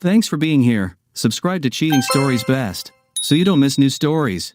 Thanks for being here. Subscribe to Cheating Stories Best, so you don't miss new stories.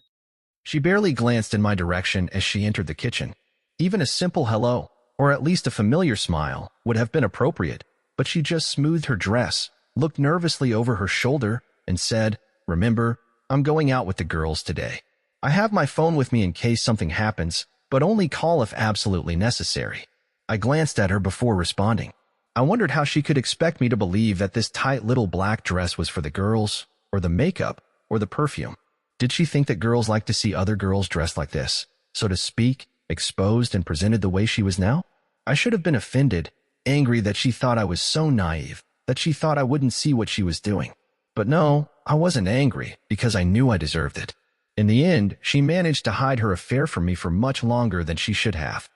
She barely glanced in my direction as she entered the kitchen. Even a simple hello, or at least a familiar smile, would have been appropriate, but she just smoothed her dress, looked nervously over her shoulder, and said, "Remember, I'm going out with the girls today. I have my phone with me in case something happens, but only call if absolutely necessary." I glanced at her before responding. I wondered how she could expect me to believe that this tight little black dress was for the girls, or the makeup, or the perfume. Did she think that girls like to see other girls dressed like this, so to speak, exposed and presented the way she was now? I should have been offended, angry that she thought I was so naive, that she thought I wouldn't see what she was doing. But no, I wasn't angry, because I knew I deserved it. In the end, she managed to hide her affair from me for much longer than she should have.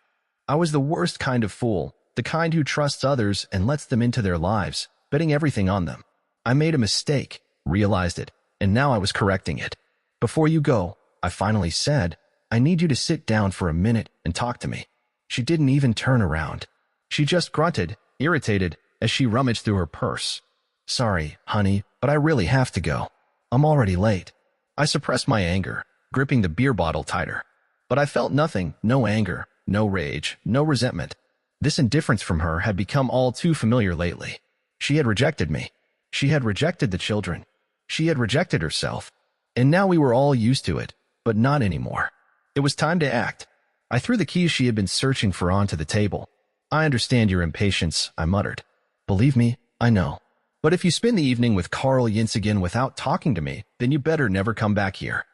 I was the worst kind of fool, the kind who trusts others and lets them into their lives, betting everything on them. I made a mistake, realized it, and now I was correcting it. "Before you go," I finally said, "I need you to sit down for a minute and talk to me." She didn't even turn around. She just grunted, irritated, as she rummaged through her purse. "Sorry, honey, but I really have to go. I'm already late." I suppressed my anger, gripping the beer bottle tighter. But I felt nothing, no anger, no rage, no resentment. This indifference from her had become all too familiar lately. She had rejected me. She had rejected the children. She had rejected herself. And now we were all used to it, but not anymore. It was time to act. I threw the keys she had been searching for onto the table. "I understand your impatience," I muttered. "Believe me, I know. But if you spend the evening with Carl Jens again without talking to me, then you better never come back here."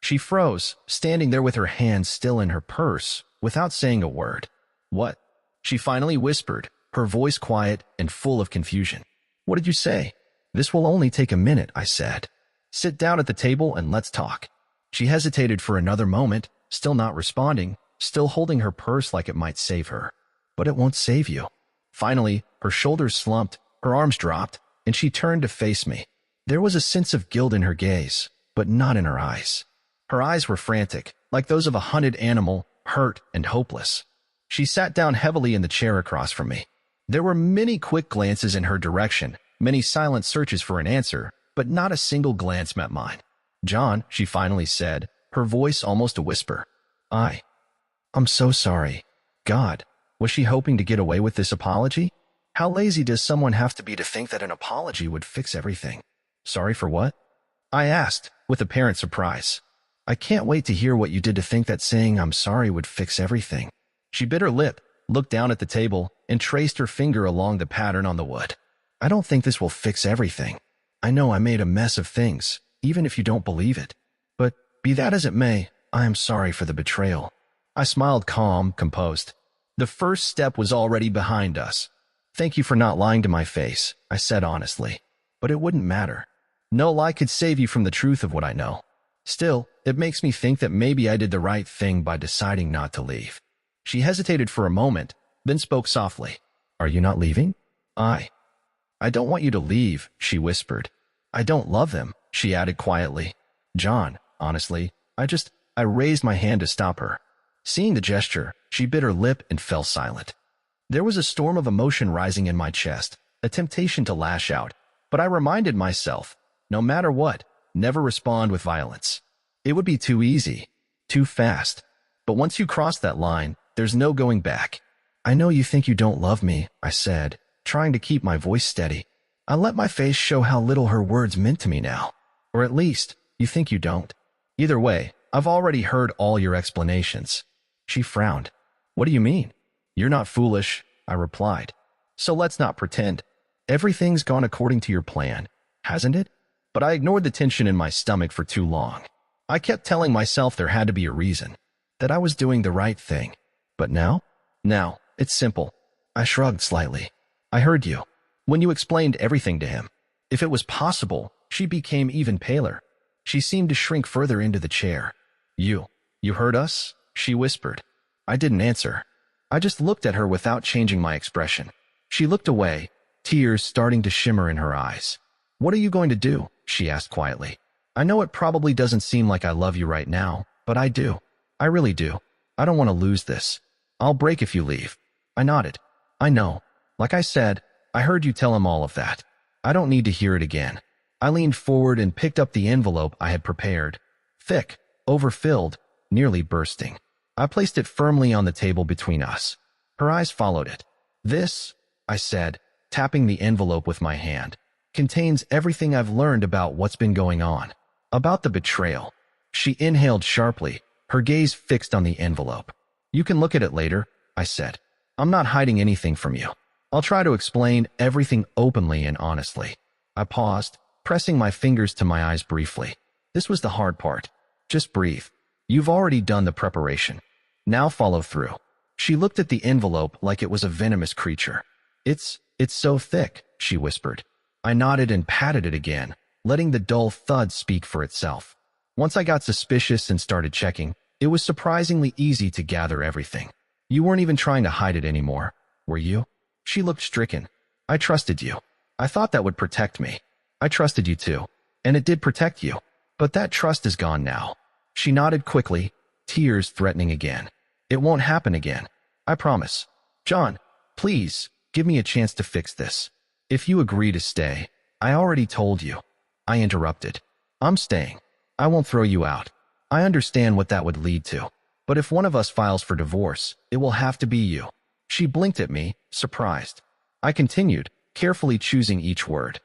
She froze, standing there with her hands still in her purse, without saying a word. "What?" she finally whispered, her voice quiet and full of confusion. "What did you say?" "This will only take a minute," I said. "Sit down at the table and let's talk." She hesitated for another moment, still not responding, still holding her purse like it might save her. "But it won't save you." Finally, her shoulders slumped, her arms dropped, and she turned to face me. There was a sense of guilt in her gaze, but not in her eyes. Her eyes were frantic, like those of a hunted animal, hurt and hopeless. She sat down heavily in the chair across from me. There were many quick glances in her direction, many silent searches for an answer, but not a single glance met mine. "John," she finally said, her voice almost a whisper. I'm so sorry." God, was she hoping to get away with this apology? How lazy does someone have to be to think that an apology would fix everything? "Sorry for what?" I asked, with apparent surprise. "I can't wait to hear what you did to think that saying I'm sorry would fix everything." She bit her lip, looked down at the table, and traced her finger along the pattern on the wood. "I don't think this will fix everything. I know I made a mess of things, even if you don't believe it. But be that as it may, I am sorry for the betrayal." I smiled calm, composed. The first step was already behind us. "Thank you for not lying to my face," I said honestly. "But it wouldn't matter. No lie could save you from the truth of what I know. Still, it makes me think that maybe I did the right thing by deciding not to leave." She hesitated for a moment, then spoke softly. "Are you not leaving?" I don't want you to leave," she whispered. "I don't love them," she added quietly. "John, honestly, I raised my hand to stop her. Seeing the gesture, she bit her lip and fell silent. There was a storm of emotion rising in my chest, a temptation to lash out, but I reminded myself, no matter what, never respond with violence. It would be too easy, too fast. But once you cross that line, there's no going back. "I know you think you don't love me," I said, trying to keep my voice steady. I let my face show how little her words meant to me now. "Or at least, you think you don't. Either way, I've already heard all your explanations." She frowned. "What do you mean?" "You're not foolish," I replied. "So let's not pretend. Everything's gone according to your plan, hasn't it?" But I ignored the tension in my stomach for too long. I kept telling myself there had to be a reason, that I was doing the right thing. But now? Now, it's simple. I shrugged slightly. "I heard you. When you explained everything to him." If it was possible, she became even paler. She seemed to shrink further into the chair. You heard us?" she whispered. I didn't answer. I just looked at her without changing my expression. She looked away, tears starting to shimmer in her eyes. "What are you going to do?" she asked quietly. "I know it probably doesn't seem like I love you right now, but I do. I really do. I don't want to lose this. I'll break if you leave." I nodded. "I know. Like I said, I heard you tell him all of that." I don't need to hear it again. I leaned forward and picked up the envelope I had prepared. Thick, overfilled, nearly bursting. I placed it firmly on the table between us. Her eyes followed it. This, I said, tapping the envelope with my hand, contains everything I've learned about what's been going on. About the betrayal. She inhaled sharply, her gaze fixed on the envelope. You can look at it later, I said. I'm not hiding anything from you. I'll try to explain everything openly and honestly. I paused, pressing my fingers to my eyes briefly. This was the hard part. Just breathe. You've already done the preparation. Now follow through. She looked at the envelope like it was a venomous creature. It's so thick, she whispered. I nodded and patted it again, letting the dull thud speak for itself. Once I got suspicious and started checking, it was surprisingly easy to gather everything. You weren't even trying to hide it anymore, were you? She looked stricken. I trusted you. I thought that would protect me. I trusted you too. And it did protect you. But that trust is gone now. She nodded quickly, tears threatening again. It won't happen again. I promise. John, please, give me a chance to fix this. If you agree to stay, I already told you. I interrupted. I'm staying. I won't throw you out. I understand what that would lead to. But if one of us files for divorce, it will have to be you. She blinked at me, surprised. I continued, carefully choosing each word.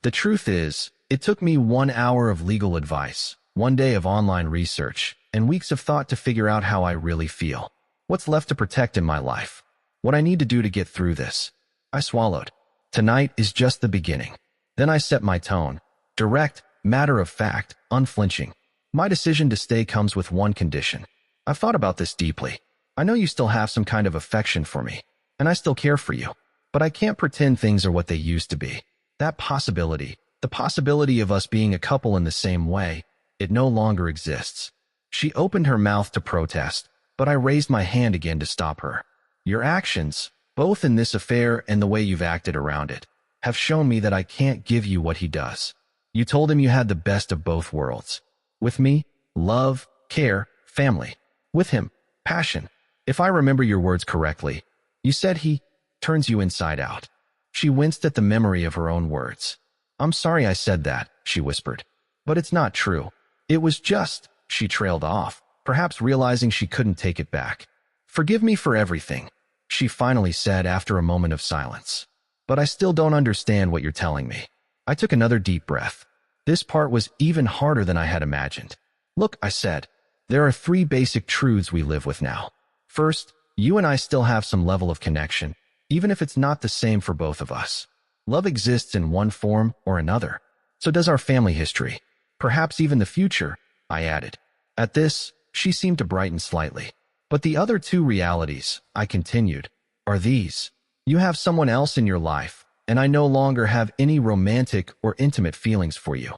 The truth is, it took me 1 hour of legal advice, 1 day of online research, and weeks of thought to figure out how I really feel. What's left to protect in my life? What I need to do to get through this? I swallowed. Tonight is just the beginning. Then I set my tone. Direct, matter of fact, unflinching. My decision to stay comes with one condition. I've thought about this deeply. I know you still have some kind of affection for me, and I still care for you. But I can't pretend things are what they used to be. That possibility, the possibility of us being a couple in the same way, it no longer exists. She opened her mouth to protest, but I raised my hand again to stop her. Your actions, both in this affair and the way you've acted around it, have shown me that I can't give you what he does. You told him you had the best of both worlds. With me, love, care, family. With him, passion. If I remember your words correctly, you said he turns you inside out. She winced at the memory of her own words. I'm sorry I said that, she whispered. But it's not true. It was just, she trailed off, perhaps realizing she couldn't take it back. Forgive me for everything, she finally said after a moment of silence. But I still don't understand what you're telling me. I took another deep breath. This part was even harder than I had imagined. Look, I said, there are 3 basic truths we live with now. First, you and I still have some level of connection, even if it's not the same for both of us. Love exists in one form or another. So does our family history. Perhaps even the future, I added. At this, she seemed to brighten slightly. But the other 2 realities, I continued, are these. You have someone else in your life, and I no longer have any romantic or intimate feelings for you.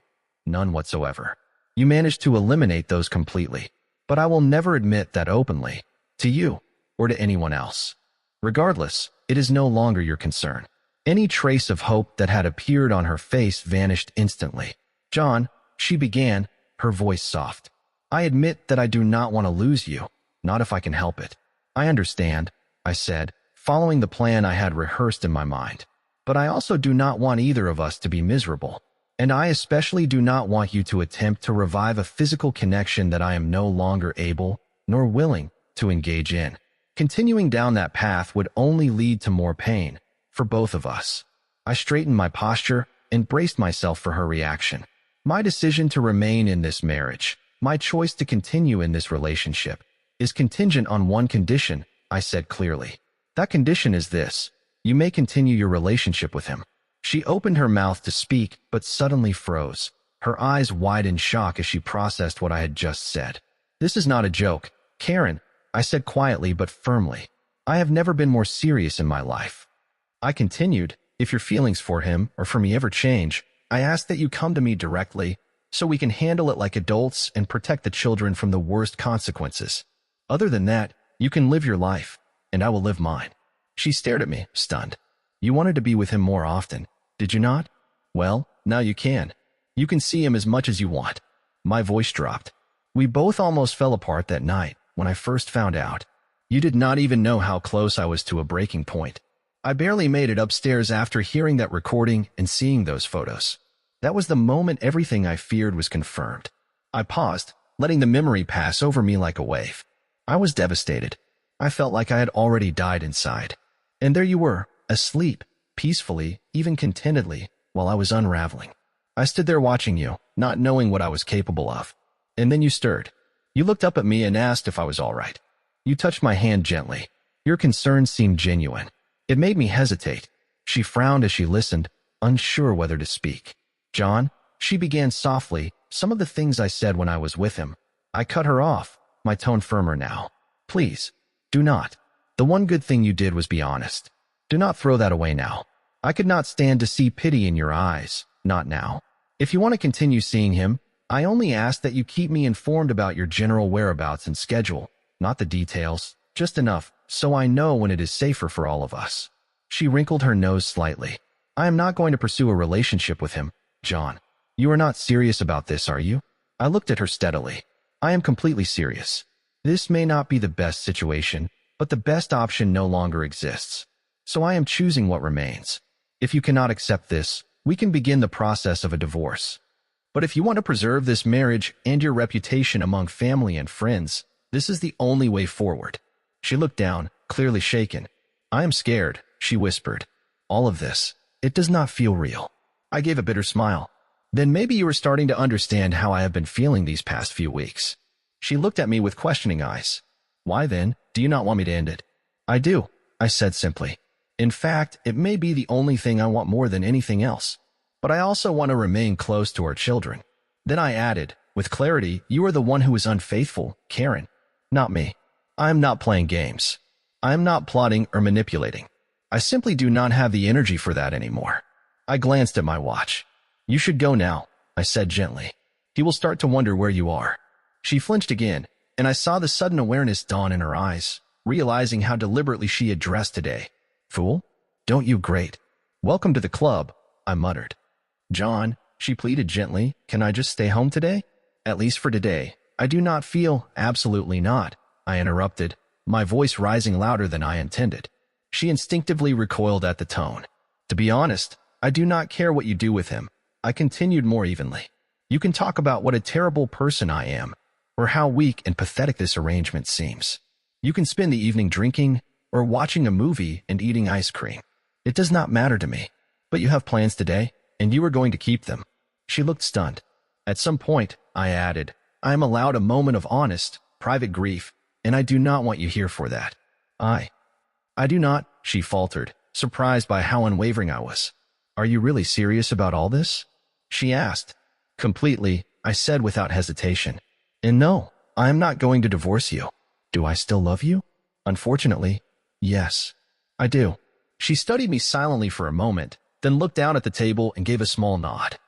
None whatsoever. You managed to eliminate those completely. But I will never admit that openly, to you, or to anyone else. Regardless, it is no longer your concern. Any trace of hope that had appeared on her face vanished instantly. John, she began, her voice soft. I admit that I do not want to lose you, not if I can help it. I understand, I said, following the plan I had rehearsed in my mind. But I also do not want either of us to be miserable. And I especially do not want you to attempt to revive a physical connection that I am no longer able, nor willing, to engage in. Continuing down that path would only lead to more pain, for both of us. I straightened my posture and braced myself for her reaction. My decision to remain in this marriage, my choice to continue in this relationship, is contingent on one condition, I said clearly. That condition is this: you may continue your relationship with him. She opened her mouth to speak, but suddenly froze. Her eyes wide in shock as she processed what I had just said. This is not a joke, Karen, I said quietly but firmly. I have never been more serious in my life. I continued, if your feelings for him or for me ever change, I ask that you come to me directly so we can handle it like adults and protect the children from the worst consequences. Other than that, you can live your life, and I will live mine. She stared at me, stunned. You wanted to be with him more often, did you not? Well, now you can. You can see him as much as you want. My voice dropped. We both almost fell apart that night when I first found out. You did not even know how close I was to a breaking point. I barely made it upstairs after hearing that recording and seeing those photos. That was the moment everything I feared was confirmed. I paused, letting the memory pass over me like a wave. I was devastated. I felt like I had already died inside. And there you were, asleep, peacefully, even contentedly, while I was unraveling. I stood there watching you, not knowing what I was capable of. And then you stirred. You looked up at me and asked if I was all right. You touched my hand gently. Your concern seemed genuine. It made me hesitate. She frowned as she listened, unsure whether to speak. John, she began softly, some of the things I said when I was with him. I cut her off, my tone firmer now. Please, do not. The one good thing you did was be honest. Do not throw that away now. I could not stand to see pity in your eyes, not now. If you want to continue seeing him, I only ask that you keep me informed about your general whereabouts and schedule, not the details, just enough so I know when it is safer for all of us. She wrinkled her nose slightly. I am not going to pursue a relationship with him, John. You are not serious about this, are you? I looked at her steadily. I am completely serious. This may not be the best situation, but the best option no longer exists. So I am choosing what remains. If you cannot accept this, we can begin the process of a divorce. But if you want to preserve this marriage and your reputation among family and friends, this is the only way forward. She looked down, clearly shaken. I am scared, she whispered. All of this, it does not feel real. I gave a bitter smile. Then maybe you are starting to understand how I have been feeling these past few weeks. She looked at me with questioning eyes. Why then, do you not want me to end it? I do, I said simply. In fact, it may be the only thing I want more than anything else. But I also want to remain close to our children. Then I added, with clarity, you are the one who is unfaithful, Karen, not me. I am not playing games. I am not plotting or manipulating. I simply do not have the energy for that anymore. I glanced at my watch. You should go now, I said gently. He will start to wonder where you are. She flinched again, and I saw the sudden awareness dawn in her eyes, realizing how deliberately she had dressed today. Fool? Don't you great? Welcome to the club, I muttered. John, she pleaded gently, can I just stay home today? At least for today. I do not feel, absolutely not, I interrupted, my voice rising louder than I intended. She instinctively recoiled at the tone. To be honest, I do not care what you do with him. I continued more evenly. You can talk about what a terrible person I am, or how weak and pathetic this arrangement seems. You can spend the evening drinking, or watching a movie and eating ice cream. It does not matter to me. But you have plans today, and you are going to keep them. She looked stunned. At some point, I added, I am allowed a moment of honest, private grief, and I do not want you here for that. I do not, she faltered, surprised by how unwavering I was. Are you really serious about all this? She asked. Completely, I said without hesitation. And no, I am not going to divorce you. Do I still love you? Unfortunately, yes, I do. She studied me silently for a moment, then looked down at the table and gave a small nod.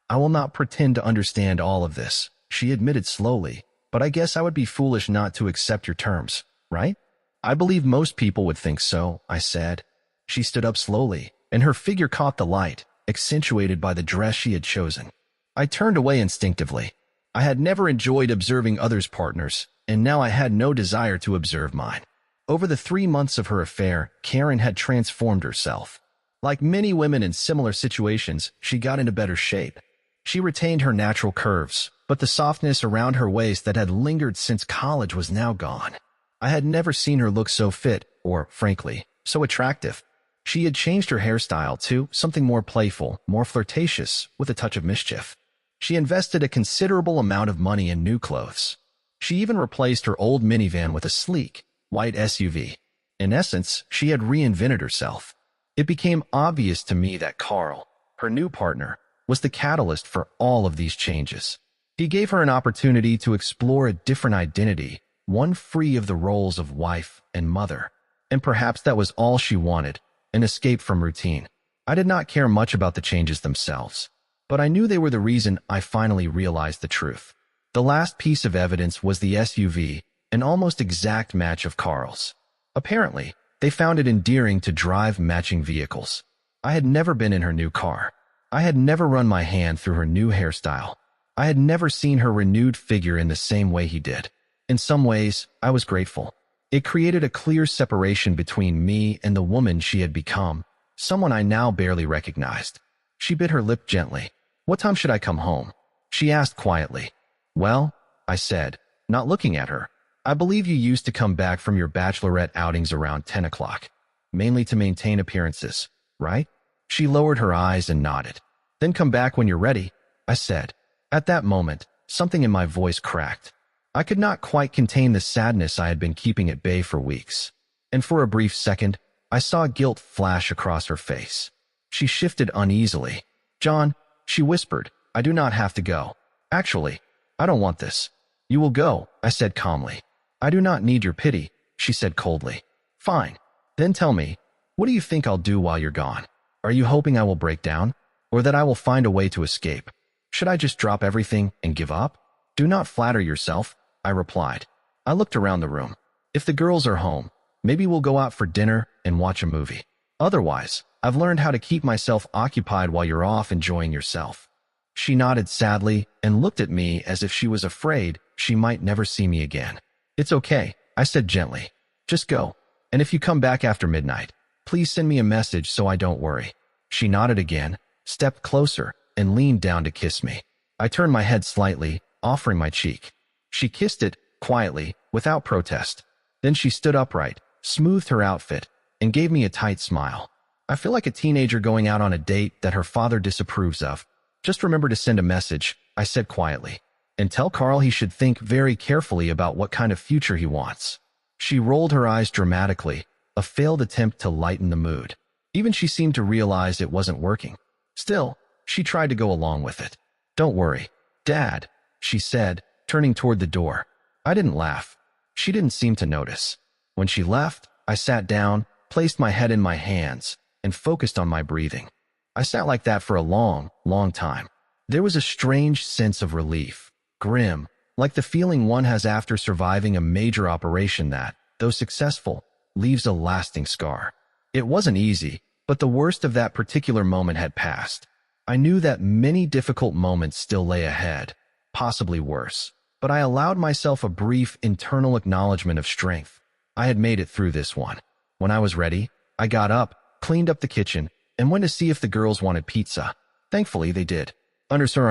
I will not pretend to understand all of this, she admitted slowly, but I guess I would be foolish not to accept your terms, right? I believe most people would think so, I said. She stood up slowly, and her figure caught the light, accentuated by the dress she had chosen. I turned away instinctively. I had never enjoyed observing others' partners, and now I had no desire to observe mine. Over the 3 months of her affair, Karen had transformed herself. Like many women in similar situations, she got into better shape. She retained her natural curves, but the softness around her waist that had lingered since college was now gone. I had never seen her look so fit, or, frankly, so attractive. She had changed her hairstyle to something more playful, more flirtatious, with a touch of mischief. She invested a considerable amount of money in new clothes. She even replaced her old minivan with a sleek, white SUV. In essence, she had reinvented herself. It became obvious to me that Carl, her new partner, was the catalyst for all of these changes. He gave her an opportunity to explore a different identity, one free of the roles of wife and mother. And perhaps that was all she wanted, an escape from routine. I did not care much about the changes themselves, but I knew they were the reason I finally realized the truth. The last piece of evidence was the SUV, an almost exact match of Carl's. Apparently, they found it endearing to drive matching vehicles. I had never been in her new car. I had never run my hand through her new hairstyle. I had never seen her renewed figure in the same way he did. In some ways, I was grateful. It created a clear separation between me and the woman she had become, someone I now barely recognized. She bit her lip gently. "What time should I come home?" she asked quietly. "Well," I said, not looking at her, "I believe you used to come back from your bachelorette outings around 10 o'clock. Mainly to maintain appearances, right?" She lowered her eyes and nodded. "Then come back when you're ready," I said. At that moment, something in my voice cracked. I could not quite contain the sadness I had been keeping at bay for weeks. And for a brief second, I saw guilt flash across her face. She shifted uneasily. "John," she whispered, "I do not have to go. Actually, I don't want this." "You will go," I said calmly. "I do not need your pity," she said coldly. "Fine. Then tell me, what do you think I'll do while you're gone? Are you hoping I will break down? Or that I will find a way to escape? Should I just drop everything and give up?" "Do not flatter yourself," I replied. I looked around the room. "If the girls are home, maybe we'll go out for dinner and watch a movie. Otherwise, I've learned how to keep myself occupied while you're off enjoying yourself." She nodded sadly and looked at me as if she was afraid she might never see me again. "It's okay," I said gently. "Just go. And if you come back after midnight, please send me a message so I don't worry." She nodded again, stepped closer, and leaned down to kiss me. I turned my head slightly, offering my cheek. She kissed it, quietly, without protest. Then she stood upright, smoothed her outfit, and gave me a tight smile. "I feel like a teenager going out on a date that her father disapproves of. Just remember to send a message," I said quietly. "And tell Carl he should think very carefully about what kind of future he wants." She rolled her eyes dramatically, a failed attempt to lighten the mood. Even she seemed to realize it wasn't working. Still, she tried to go along with it. "Don't worry, Dad," she said, turning toward the door. I didn't laugh. She didn't seem to notice. When she left, I sat down, placed my head in my hands, and focused on my breathing. I sat like that for a long, long time. There was a strange sense of relief, grim, like the feeling one has after surviving a major operation that, though successful, leaves a lasting scar. It wasn't easy, but the worst of that particular moment had passed. I knew that many difficult moments still lay ahead, possibly worse, but I allowed myself a brief internal acknowledgement of strength. I had made it through this one. When I was ready, I got up, cleaned up the kitchen, and went to see if the girls wanted pizza. Thankfully, they did. Underscore.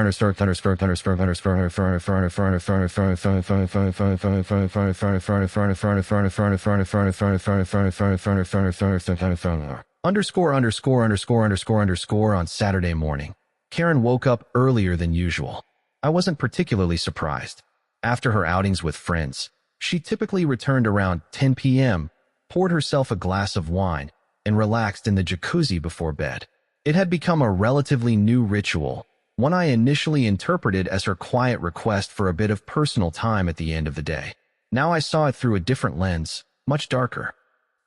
On Saturday morning, Karen woke up earlier than usual. I wasn't particularly surprised. After her outings with friends, she typically returned around 10 p.m., poured herself a glass of wine, and relaxed in the jacuzzi before bed. It had become a relatively new ritual, one I initially interpreted as her quiet request for a bit of personal time at the end of the day. Now I saw it through a different lens, much darker.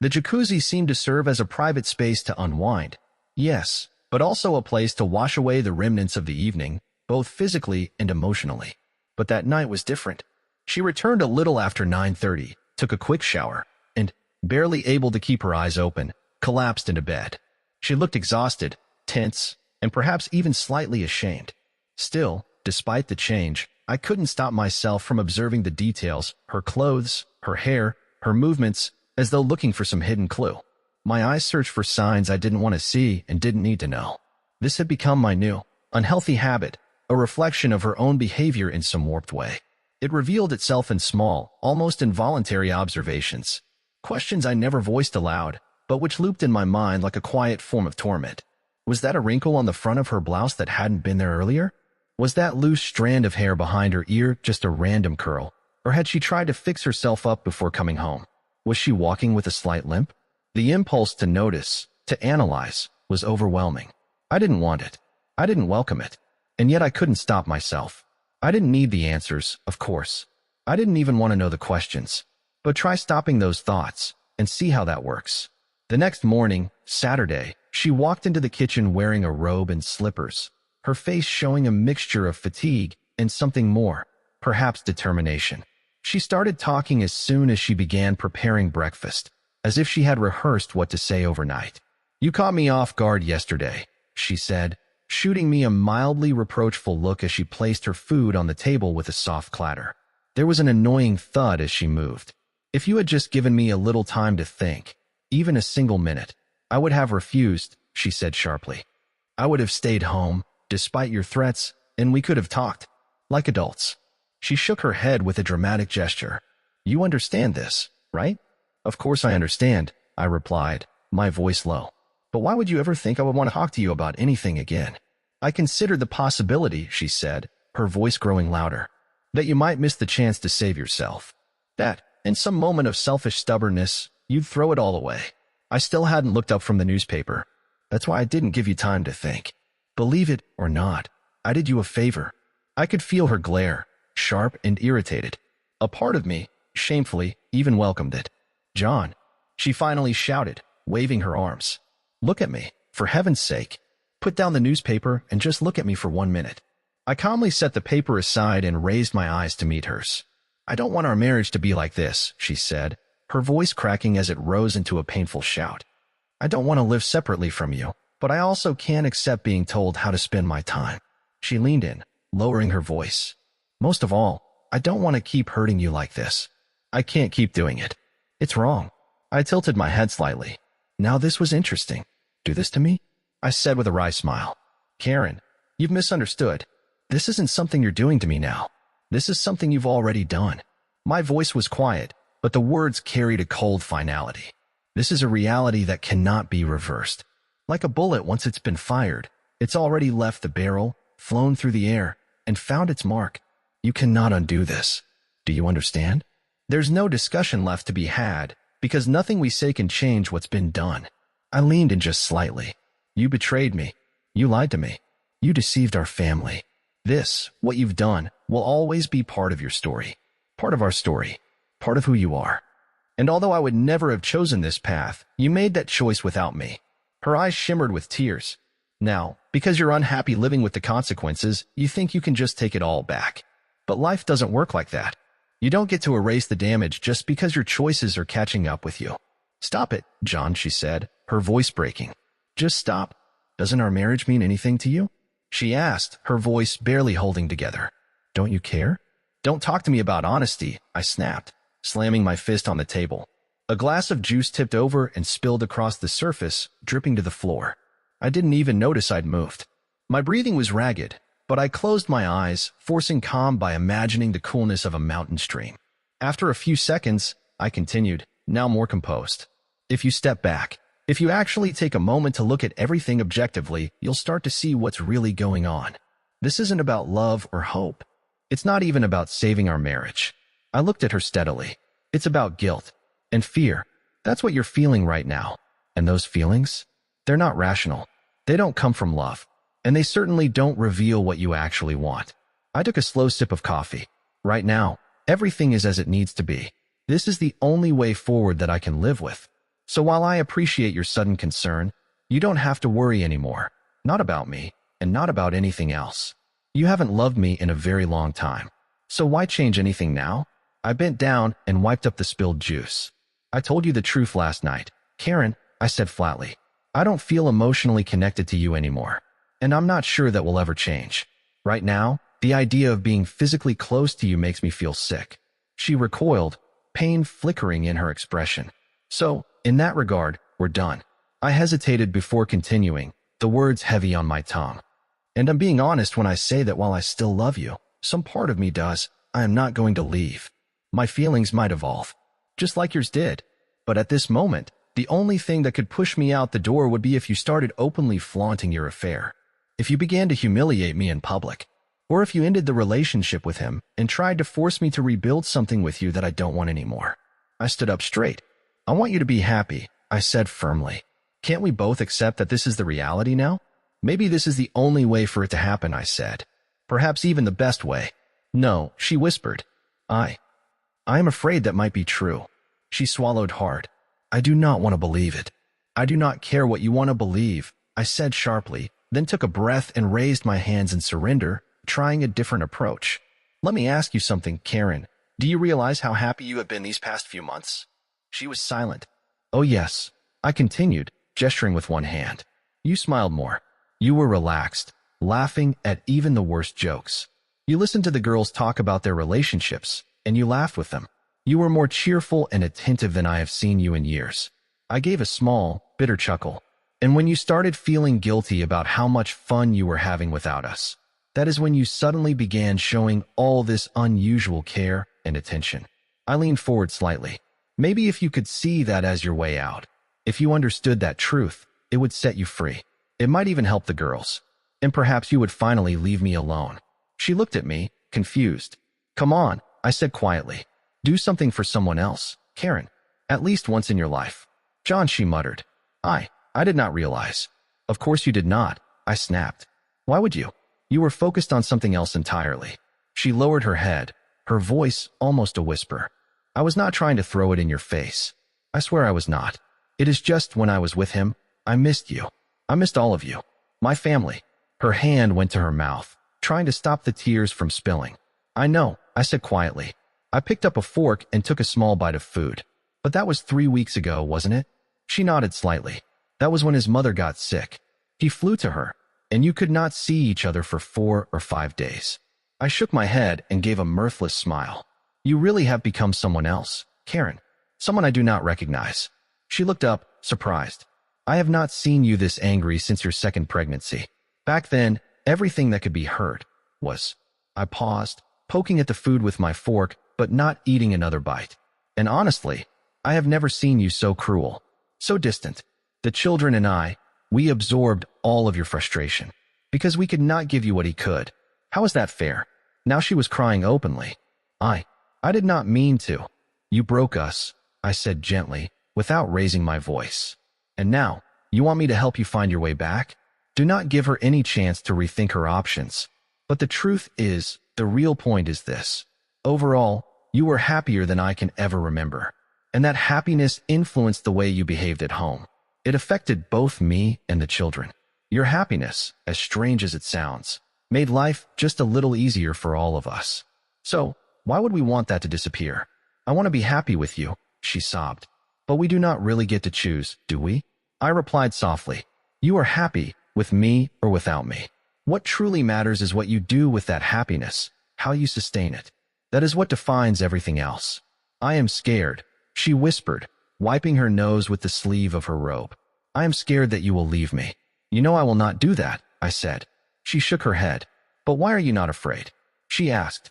The jacuzzi seemed to serve as a private space to unwind, yes, but also a place to wash away the remnants of the evening, both physically and emotionally. But that night was different. She returned a little after 9:30, took a quick shower, and, barely able to keep her eyes open, collapsed into bed. She looked exhausted, tense, and perhaps even slightly ashamed. Still, despite the change, I couldn't stop myself from observing the details, her clothes, her hair, her movements, as though looking for some hidden clue. My eyes searched for signs I didn't want to see and didn't need to know. This had become my new, unhealthy habit, a reflection of her own behavior in some warped way. It revealed itself in small, almost involuntary observations. Questions I never voiced aloud, but which looped in my mind like a quiet form of torment. Was that a wrinkle on the front of her blouse that hadn't been there earlier? Was that loose strand of hair behind her ear just a random curl? Or had she tried to fix herself up before coming home? Was she walking with a slight limp? The impulse to notice, to analyze, was overwhelming. I didn't want it. I didn't welcome it. And yet I couldn't stop myself. I didn't need the answers, of course. I didn't even want to know the questions. But try stopping those thoughts, and see how that works. The next morning, Saturday, she walked into the kitchen wearing a robe and slippers, her face showing a mixture of fatigue and something more, perhaps determination. She started talking as soon as she began preparing breakfast, as if she had rehearsed what to say overnight. "You caught me off guard yesterday," she said, shooting me a mildly reproachful look as she placed her food on the table with a soft clatter. There was an annoying thud as she moved. If you had just given me a little time to think, even a single minute, I would have refused, she said sharply. I would have stayed home, despite your threats, and we could have talked, like adults. She shook her head with a dramatic gesture. You understand this, right? Of course I understand, I replied, my voice low. But why would you ever think I would want to talk to you about anything again? I considered the possibility, she said, her voice growing louder, that you might miss the chance to save yourself. That, in some moment of selfish stubbornness, you'd throw it all away. I still hadn't looked up from the newspaper. That's why I didn't give you time to think. Believe it or not, I did you a favor. I could feel her glare, sharp and irritated. A part of me, shamefully, even welcomed it. John, she finally shouted, waving her arms. Look at me, for heaven's sake. Put down the newspaper and just look at me for 1 minute. I calmly set the paper aside and raised my eyes to meet hers. I don't want our marriage to be like this, she said, her voice cracking as it rose into a painful shout. I don't want to live separately from you, but I also can't accept being told how to spend my time. She leaned in, lowering her voice. Most of all, I don't want to keep hurting you like this. I can't keep doing it. It's wrong. I tilted my head slightly. Now this was interesting. Do this to me? I said with a wry smile. Karen, you've misunderstood. This isn't something you're doing to me now. This is something you've already done. My voice was quiet, but the words carried a cold finality. This is a reality that cannot be reversed. Like a bullet, once it's been fired, it's already left the barrel, flown through the air, and found its mark. You cannot undo this. Do you understand? There's no discussion left to be had, because nothing we say can change what's been done. I leaned in just slightly. You betrayed me. You lied to me. You deceived our family. This, what you've done, will always be part of your story. Part of our story. Part of who you are. And although I would never have chosen this path, you made that choice without me. Her eyes shimmered with tears. Now, because you're unhappy living with the consequences, you think you can just take it all back. But life doesn't work like that. You don't get to erase the damage just because your choices are catching up with you. Stop it, John, she said, her voice breaking. Just stop. Doesn't our marriage mean anything to you? She asked, her voice barely holding together. Don't you care? Don't talk to me about honesty, I snapped, slamming my fist on the table. A glass of juice tipped over and spilled across the surface, dripping to the floor. I didn't even notice I'd moved. My breathing was ragged, but I closed my eyes, forcing calm by imagining the coolness of a mountain stream. After a few seconds, I continued, now more composed. If you step back, if you actually take a moment to look at everything objectively, you'll start to see what's really going on. This isn't about love or hope. It's not even about saving our marriage. I looked at her steadily. It's about guilt and fear. That's what you're feeling right now. And those feelings? They're not rational. They don't come from love. And they certainly don't reveal what you actually want. I took a slow sip of coffee. Right now, everything is as it needs to be. This is the only way forward that I can live with. So while I appreciate your sudden concern, you don't have to worry anymore. Not about me, and not about anything else. You haven't loved me in a very long time. So why change anything now? I bent down and wiped up the spilled juice. I told you the truth last night. Karen, I said flatly. I don't feel emotionally connected to you anymore. And I'm not sure that will ever change. Right now, the idea of being physically close to you makes me feel sick. She recoiled, pain flickering in her expression. So, in that regard, we're done. I hesitated before continuing, the words heavy on my tongue. And I'm being honest when I say that while I still love you, some part of me does, I am not going to leave. My feelings might evolve, just like yours did. But at this moment, the only thing that could push me out the door would be if you started openly flaunting your affair. If you began to humiliate me in public, or if you ended the relationship with him and tried to force me to rebuild something with you that I don't want anymore. I stood up straight. I want you to be happy, I said firmly. Can't we both accept that this is the reality now? Maybe this is the only way for it to happen, I said. Perhaps even the best way. No, she whispered. I am afraid that might be true. She swallowed hard. I do not want to believe it. I do not care what you want to believe, I said sharply, then took a breath and raised my hands in surrender, trying a different approach. Let me ask you something, Karen. Do you realize how happy you have been these past few months? She was silent. Oh yes, I continued, gesturing with one hand. You smiled more. You were relaxed, laughing at even the worst jokes. You listened to the girls talk about their relationships, and you laughed with them. You were more cheerful and attentive than I have seen you in years." I gave a small, bitter chuckle. "And when you started feeling guilty about how much fun you were having without us, that is when you suddenly began showing all this unusual care and attention." I leaned forward slightly. "Maybe if you could see that as your way out, if you understood that truth, it would set you free. It might even help the girls. And perhaps you would finally leave me alone." She looked at me, confused. "Come on," I said quietly. "Do something for someone else, Karen. At least once in your life." "John," she muttered. I did not realize." "Of course you did not," I snapped. "Why would you? You were focused on something else entirely." She lowered her head, her voice almost a whisper. "I was not trying to throw it in your face. I swear I was not. It is just when I was with him, I missed you. I missed all of you. My family." Her hand went to her mouth, trying to stop the tears from spilling. "I know," I said quietly. I picked up a fork and took a small bite of food. "But that was 3 weeks ago, wasn't it?" She nodded slightly. "That was when his mother got sick. He flew to her, and you could not see each other for 4 or 5 days." I shook my head and gave a mirthless smile. "You really have become someone else, Karen. Someone I do not recognize." She looked up, surprised. "I have not seen you this angry since your second pregnancy. Back then, everything that could be hurt was—" I paused, poking at the food with my fork, but not eating another bite. "And honestly, I have never seen you so cruel, so distant. The children and we absorbed all of your frustration, because we could not give you what he could. How is that fair?" Now she was crying openly. I did not mean to. "You broke us," I said gently, without raising my voice. "And now, you want me to help you find your way back? Do not give her any chance to rethink her options. But the truth is, the real point is this. Overall, you were happier than I can ever remember. And that happiness influenced the way you behaved at home. It affected both me and the children. Your happiness, as strange as it sounds, made life just a little easier for all of us. So, why would we want that to disappear? I want to be happy with you," she sobbed. "But we do not really get to choose, do we?" I replied softly. "You are happy, with me or without me. What truly matters is what you do with that happiness, how you sustain it. That is what defines everything else." "I am scared," she whispered, wiping her nose with the sleeve of her robe. "I am scared that you will leave me." "You know I will not do that," I said. She shook her head. "But why are you not afraid?" she asked.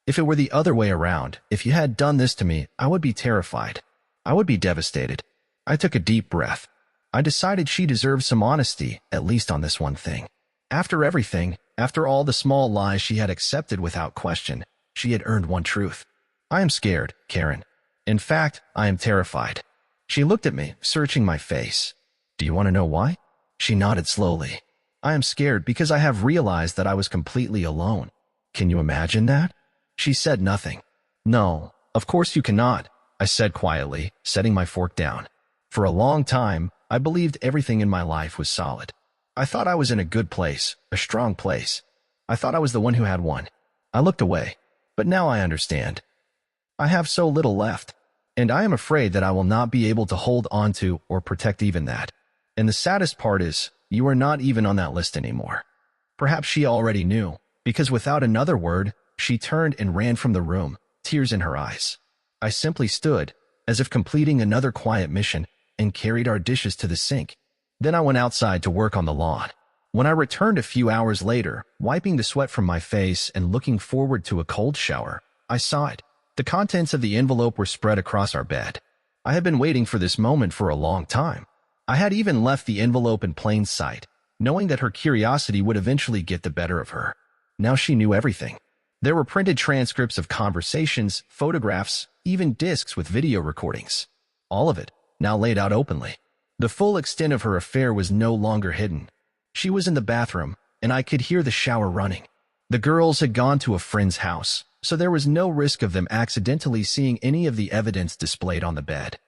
"If it were the other way around, if you had done this to me, I would be terrified. I would be devastated." I took a deep breath. I decided she deserved some honesty, at least on this one thing. After everything, after all the small lies she had accepted without question, she had earned one truth. "I am scared, Karen. In fact, I am terrified." She looked at me, searching my face. "Do you want to know why?" She nodded slowly. "I am scared because I have realized that I was completely alone." "Can you imagine that?" She said nothing. "No, of course you cannot," I said quietly, setting my fork down. For a long time, I believed everything in my life was solid. I thought I was in a good place, a strong place. I thought I was the one who had won. I looked away, but now I understand. I have so little left, and I am afraid that I will not be able to hold on to or protect even that. And the saddest part is, you are not even on that list anymore." Perhaps she already knew, because without another word, she turned and ran from the room, tears in her eyes. I simply stood, as if completing another quiet mission, and carried our dishes to the sink. Then I went outside to work on the lawn. When I returned a few hours later, wiping the sweat from my face and looking forward to a cold shower, I saw it. The contents of the envelope were spread across our bed. I had been waiting for this moment for a long time. I had even left the envelope in plain sight, knowing that her curiosity would eventually get the better of her. Now she knew everything. There were printed transcripts of conversations, photographs, even discs with video recordings. All of it, now laid out openly. The full extent of her affair was no longer hidden. She was in the bathroom, and I could hear the shower running. The girls had gone to a friend's house, so there was no risk of them accidentally seeing any of the evidence displayed on the bed.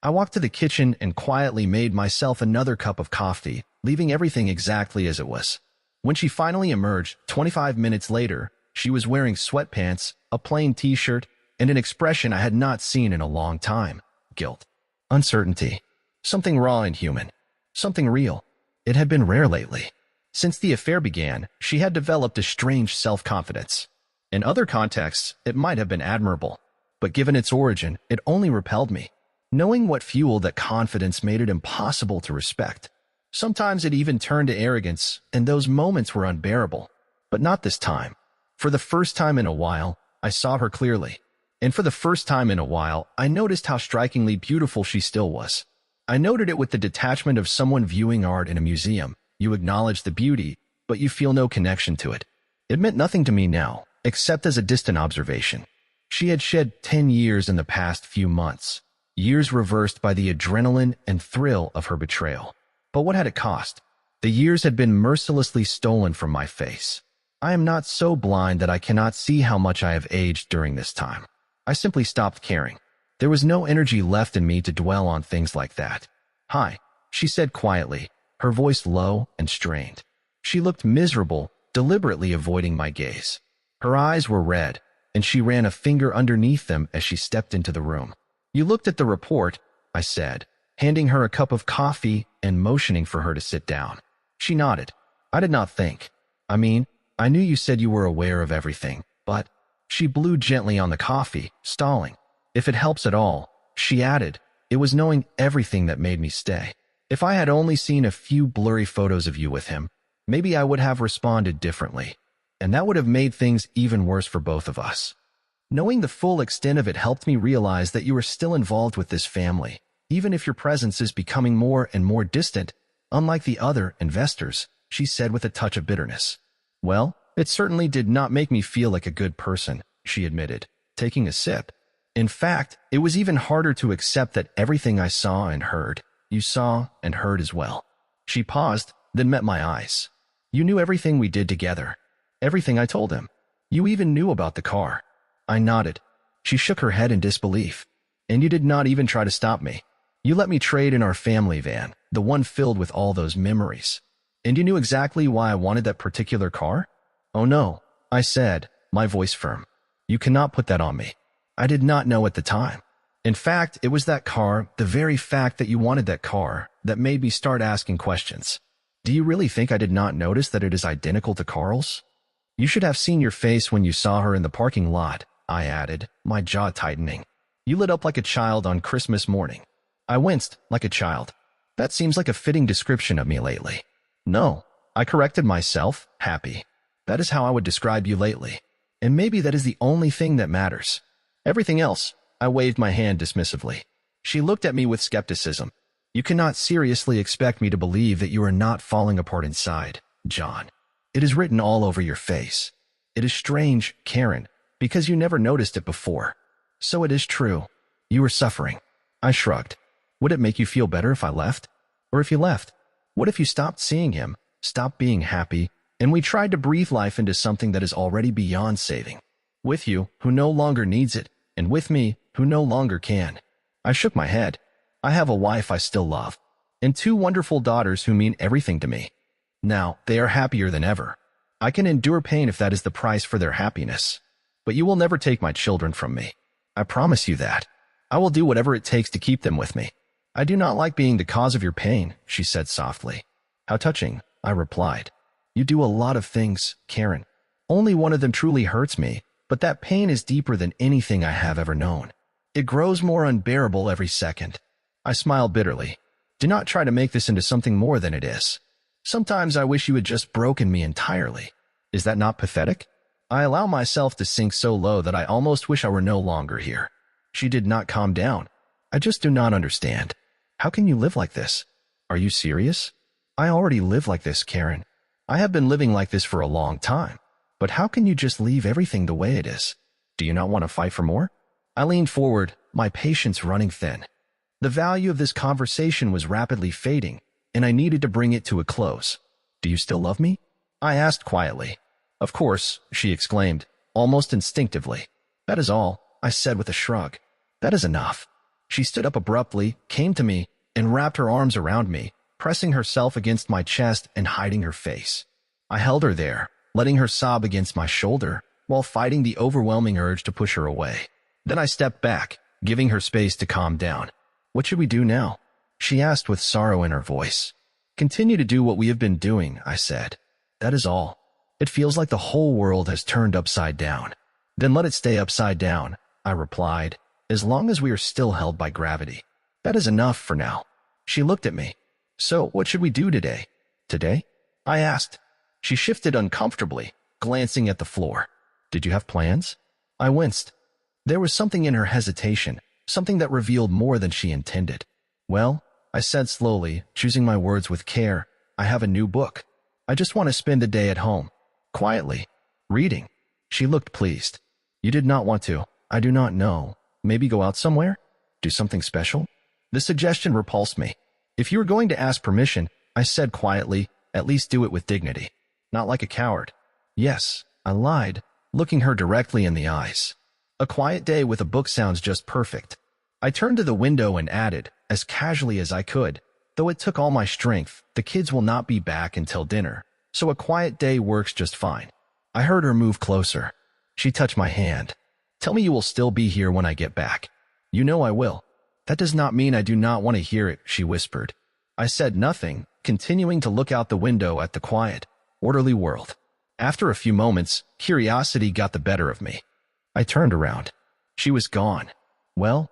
I walked to the kitchen and quietly made myself another cup of coffee, leaving everything exactly as it was. When she finally emerged, 25 minutes later, she was wearing sweatpants, a plain t-shirt, and an expression I had not seen in a long time. Guilt. Uncertainty. Something raw and human. Something real. It had been rare lately. Since the affair began, she had developed a strange self-confidence. In other contexts, it might have been admirable. but given its origin, it only repelled me. Knowing what fueled that confidence made it impossible to respect. Sometimes it even turned to arrogance, and those moments were unbearable. But not this time. For the first time in a while, I saw her clearly. And for the first time in a while, I noticed how strikingly beautiful she still was. I noted it with the detachment of someone viewing art in a museum. You acknowledge the beauty, but you feel no connection to it. It meant nothing to me now, except as a distant observation. She had shed 10 years in the past few months, years reversed by the adrenaline and thrill of her betrayal. But what had it cost? The years had been mercilessly stolen from my face. I am not so blind that I cannot see how much I have aged during this time. I simply stopped caring. There was no energy left in me to dwell on things like that. "Hi," she said quietly, her voice low and strained. She looked miserable, deliberately avoiding my gaze. Her eyes were red, and she ran a finger underneath them as she stepped into the room. "You looked at the report," I said, handing her a cup of coffee and motioning for her to sit down. She nodded. "I did not think. I mean, I knew you said you were aware of everything, but—" She blew gently on the coffee, stalling. "If it helps at all," she added, "it was knowing everything that made me stay. If I had only seen a few blurry photos of you with him, maybe I would have responded differently, and that would have made things even worse for both of us. Knowing the full extent of it helped me realize that you are still involved with this family, even if your presence is becoming more and more distant, unlike the other investors," she said with a touch of bitterness. "Well, it certainly did not make me feel like a good person," she admitted, taking a sip. "In fact, it was even harder to accept that everything I saw and heard, you saw and heard as well." She paused, then met my eyes. "You knew everything we did together. Everything I told him. You even knew about the car." I nodded. She shook her head in disbelief. "And you did not even try to stop me. You let me trade in our family van, the one filled with all those memories. And you knew exactly why I wanted that particular car?" "Oh no," I said, my voice firm. "You cannot put that on me. I did not know at the time. In fact, it was that car, the very fact that you wanted that car, that made me start asking questions. Do you really think I did not notice that it is identical to Carl's? You should have seen your face when you saw her in the parking lot," I added, my jaw tightening. "You lit up like a child on Christmas morning." I winced, like a child. That seems like a fitting description of me lately. "No," I corrected myself, happy. "That is how I would describe you lately. And maybe that is the only thing that matters. Everything else," I waved my hand dismissively. She looked at me with skepticism. "You cannot seriously expect me to believe that you are not falling apart inside, John. It is written all over your face. It is strange, Karen, because you never noticed it before. So it is true. You are suffering." I shrugged. "Would it make you feel better if I left? Or if you left? What if you stopped seeing him, stopped being happy, and we tried to breathe life into something that is already beyond saving? With you, who no longer needs it, and with me, who no longer can." I shook my head. "I have a wife I still love, and 2 wonderful daughters who mean everything to me. Now, they are happier than ever. I can endure pain if that is the price for their happiness. But you will never take my children from me. I promise you that. I will do whatever it takes to keep them with me." "I do not like being the cause of your pain," she said softly. "How touching," I replied. "You do a lot of things, Karen. Only one of them truly hurts me, but that pain is deeper than anything I have ever known. It grows more unbearable every second." I smiled bitterly. "Do not try to make this into something more than it is. Sometimes I wish you had just broken me entirely. Is that not pathetic? I allow myself to sink so low that I almost wish I were no longer here." She did not calm down. "I just do not understand. How can you live like this? Are you serious?" "I already live like this, Karen. I have been living like this for a long time. But how can you just leave everything the way it is? Do you not want to fight for more?" I leaned forward, my patience running thin. The value of this conversation was rapidly fading, and I needed to bring it to a close. "Do you still love me?" I asked quietly. "Of course," she exclaimed, almost instinctively. "That is all," I said with a shrug. "That is enough." She stood up abruptly, came to me, and wrapped her arms around me, pressing herself against my chest and hiding her face. I held her there, letting her sob against my shoulder, while fighting the overwhelming urge to push her away. Then I stepped back, giving her space to calm down. "What should we do now?" she asked with sorrow in her voice. "Continue to do what we have been doing," I said. "That is all. It feels like the whole world has turned upside down. Then let it stay upside down. I replied, as long as we are still held by gravity. That is enough for now. She looked at me. So, what should we do today? Today? I asked. She shifted uncomfortably, glancing at the floor. Did you have plans? I winced. There was something in her hesitation, something that revealed more than she intended. Well, I said slowly, choosing my words with care, I have a new book. I just want to spend the day at home. Quietly. Reading. She looked pleased. You did not want to. I do not know. Maybe go out somewhere? Do something special? The suggestion repulsed me. If you were going to ask permission, I said quietly, at least do it with dignity. Not like a coward. Yes, I lied, looking her directly in the eyes. A quiet day with a book sounds just perfect. I turned to the window and added, as casually as I could, though it took all my strength, the kids will not be back until dinner, so a quiet day works just fine. I heard her move closer. She touched my hand. Tell me you will still be here when I get back. You know I will. That does not mean I do not want to hear it, she whispered. I said nothing, continuing to look out the window at the quiet, orderly world. After a few moments, curiosity got the better of me. I turned around. She was gone. Well,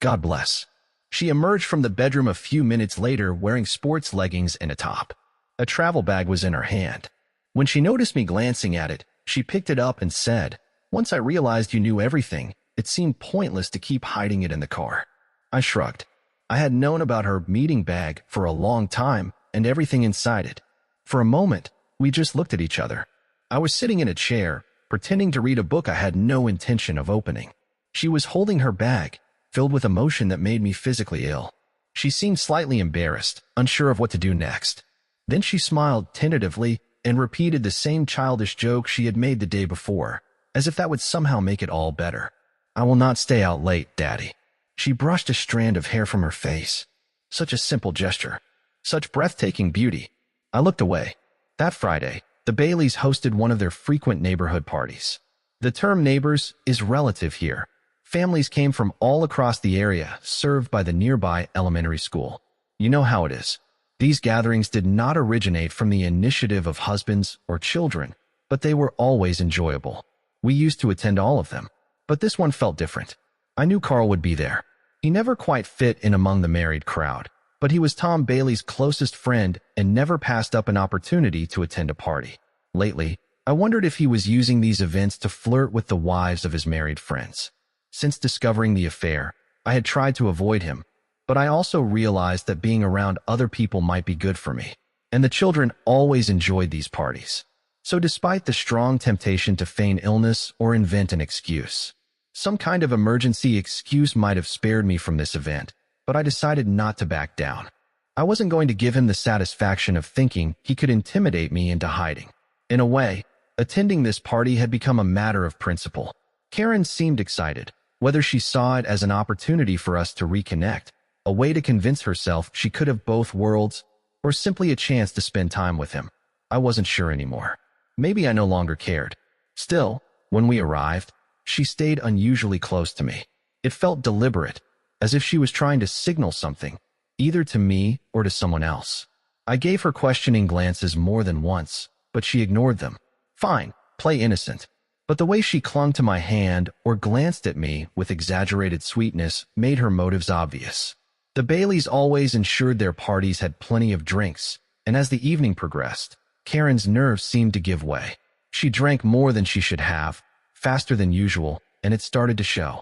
God bless. She emerged from the bedroom a few minutes later wearing sports leggings and a top. A travel bag was in her hand. When she noticed me glancing at it, she picked it up and said, Once I realized you knew everything, it seemed pointless to keep hiding it in the car. I shrugged. I had known about her meeting bag for a long time and everything inside it. For a moment, we just looked at each other. I was sitting in a chair, pretending to read a book I had no intention of opening. She was holding her bag, filled with emotion that made me physically ill. She seemed slightly embarrassed, unsure of what to do next. Then she smiled tentatively and repeated the same childish joke she had made the day before, as if that would somehow make it all better. I will not stay out late, Daddy. She brushed a strand of hair from her face. Such a simple gesture. Such breathtaking beauty. I looked away. That Friday, the Baileys hosted one of their frequent neighborhood parties. The term neighbors is relative here. Families came from all across the area, served by the nearby elementary school. You know how it is. These gatherings did not originate from the initiative of husbands or children, but they were always enjoyable. We used to attend all of them, but this one felt different. I knew Carl would be there. He never quite fit in among the married crowd, but he was Tom Bailey's closest friend and never passed up an opportunity to attend a party. Lately, I wondered if he was using these events to flirt with the wives of his married friends. Since discovering the affair, I had tried to avoid him, but I also realized that being around other people might be good for me, and the children always enjoyed these parties. So despite the strong temptation to feign illness or invent an excuse, some kind of emergency excuse might have spared me from this event, but I decided not to back down. I wasn't going to give him the satisfaction of thinking he could intimidate me into hiding. In a way, attending this party had become a matter of principle. Karen seemed excited, whether she saw it as an opportunity for us to reconnect, a way to convince herself she could have both worlds, or simply a chance to spend time with him. I wasn't sure anymore. Maybe I no longer cared. Still, when we arrived, she stayed unusually close to me. It felt deliberate, as if she was trying to signal something, either to me or to someone else. I gave her questioning glances more than once, but she ignored them. Fine, play innocent. But the way she clung to my hand or glanced at me with exaggerated sweetness made her motives obvious. The Baileys always ensured their parties had plenty of drinks, and as the evening progressed, Karen's nerves seemed to give way. She drank more than she should have, faster than usual, and it started to show.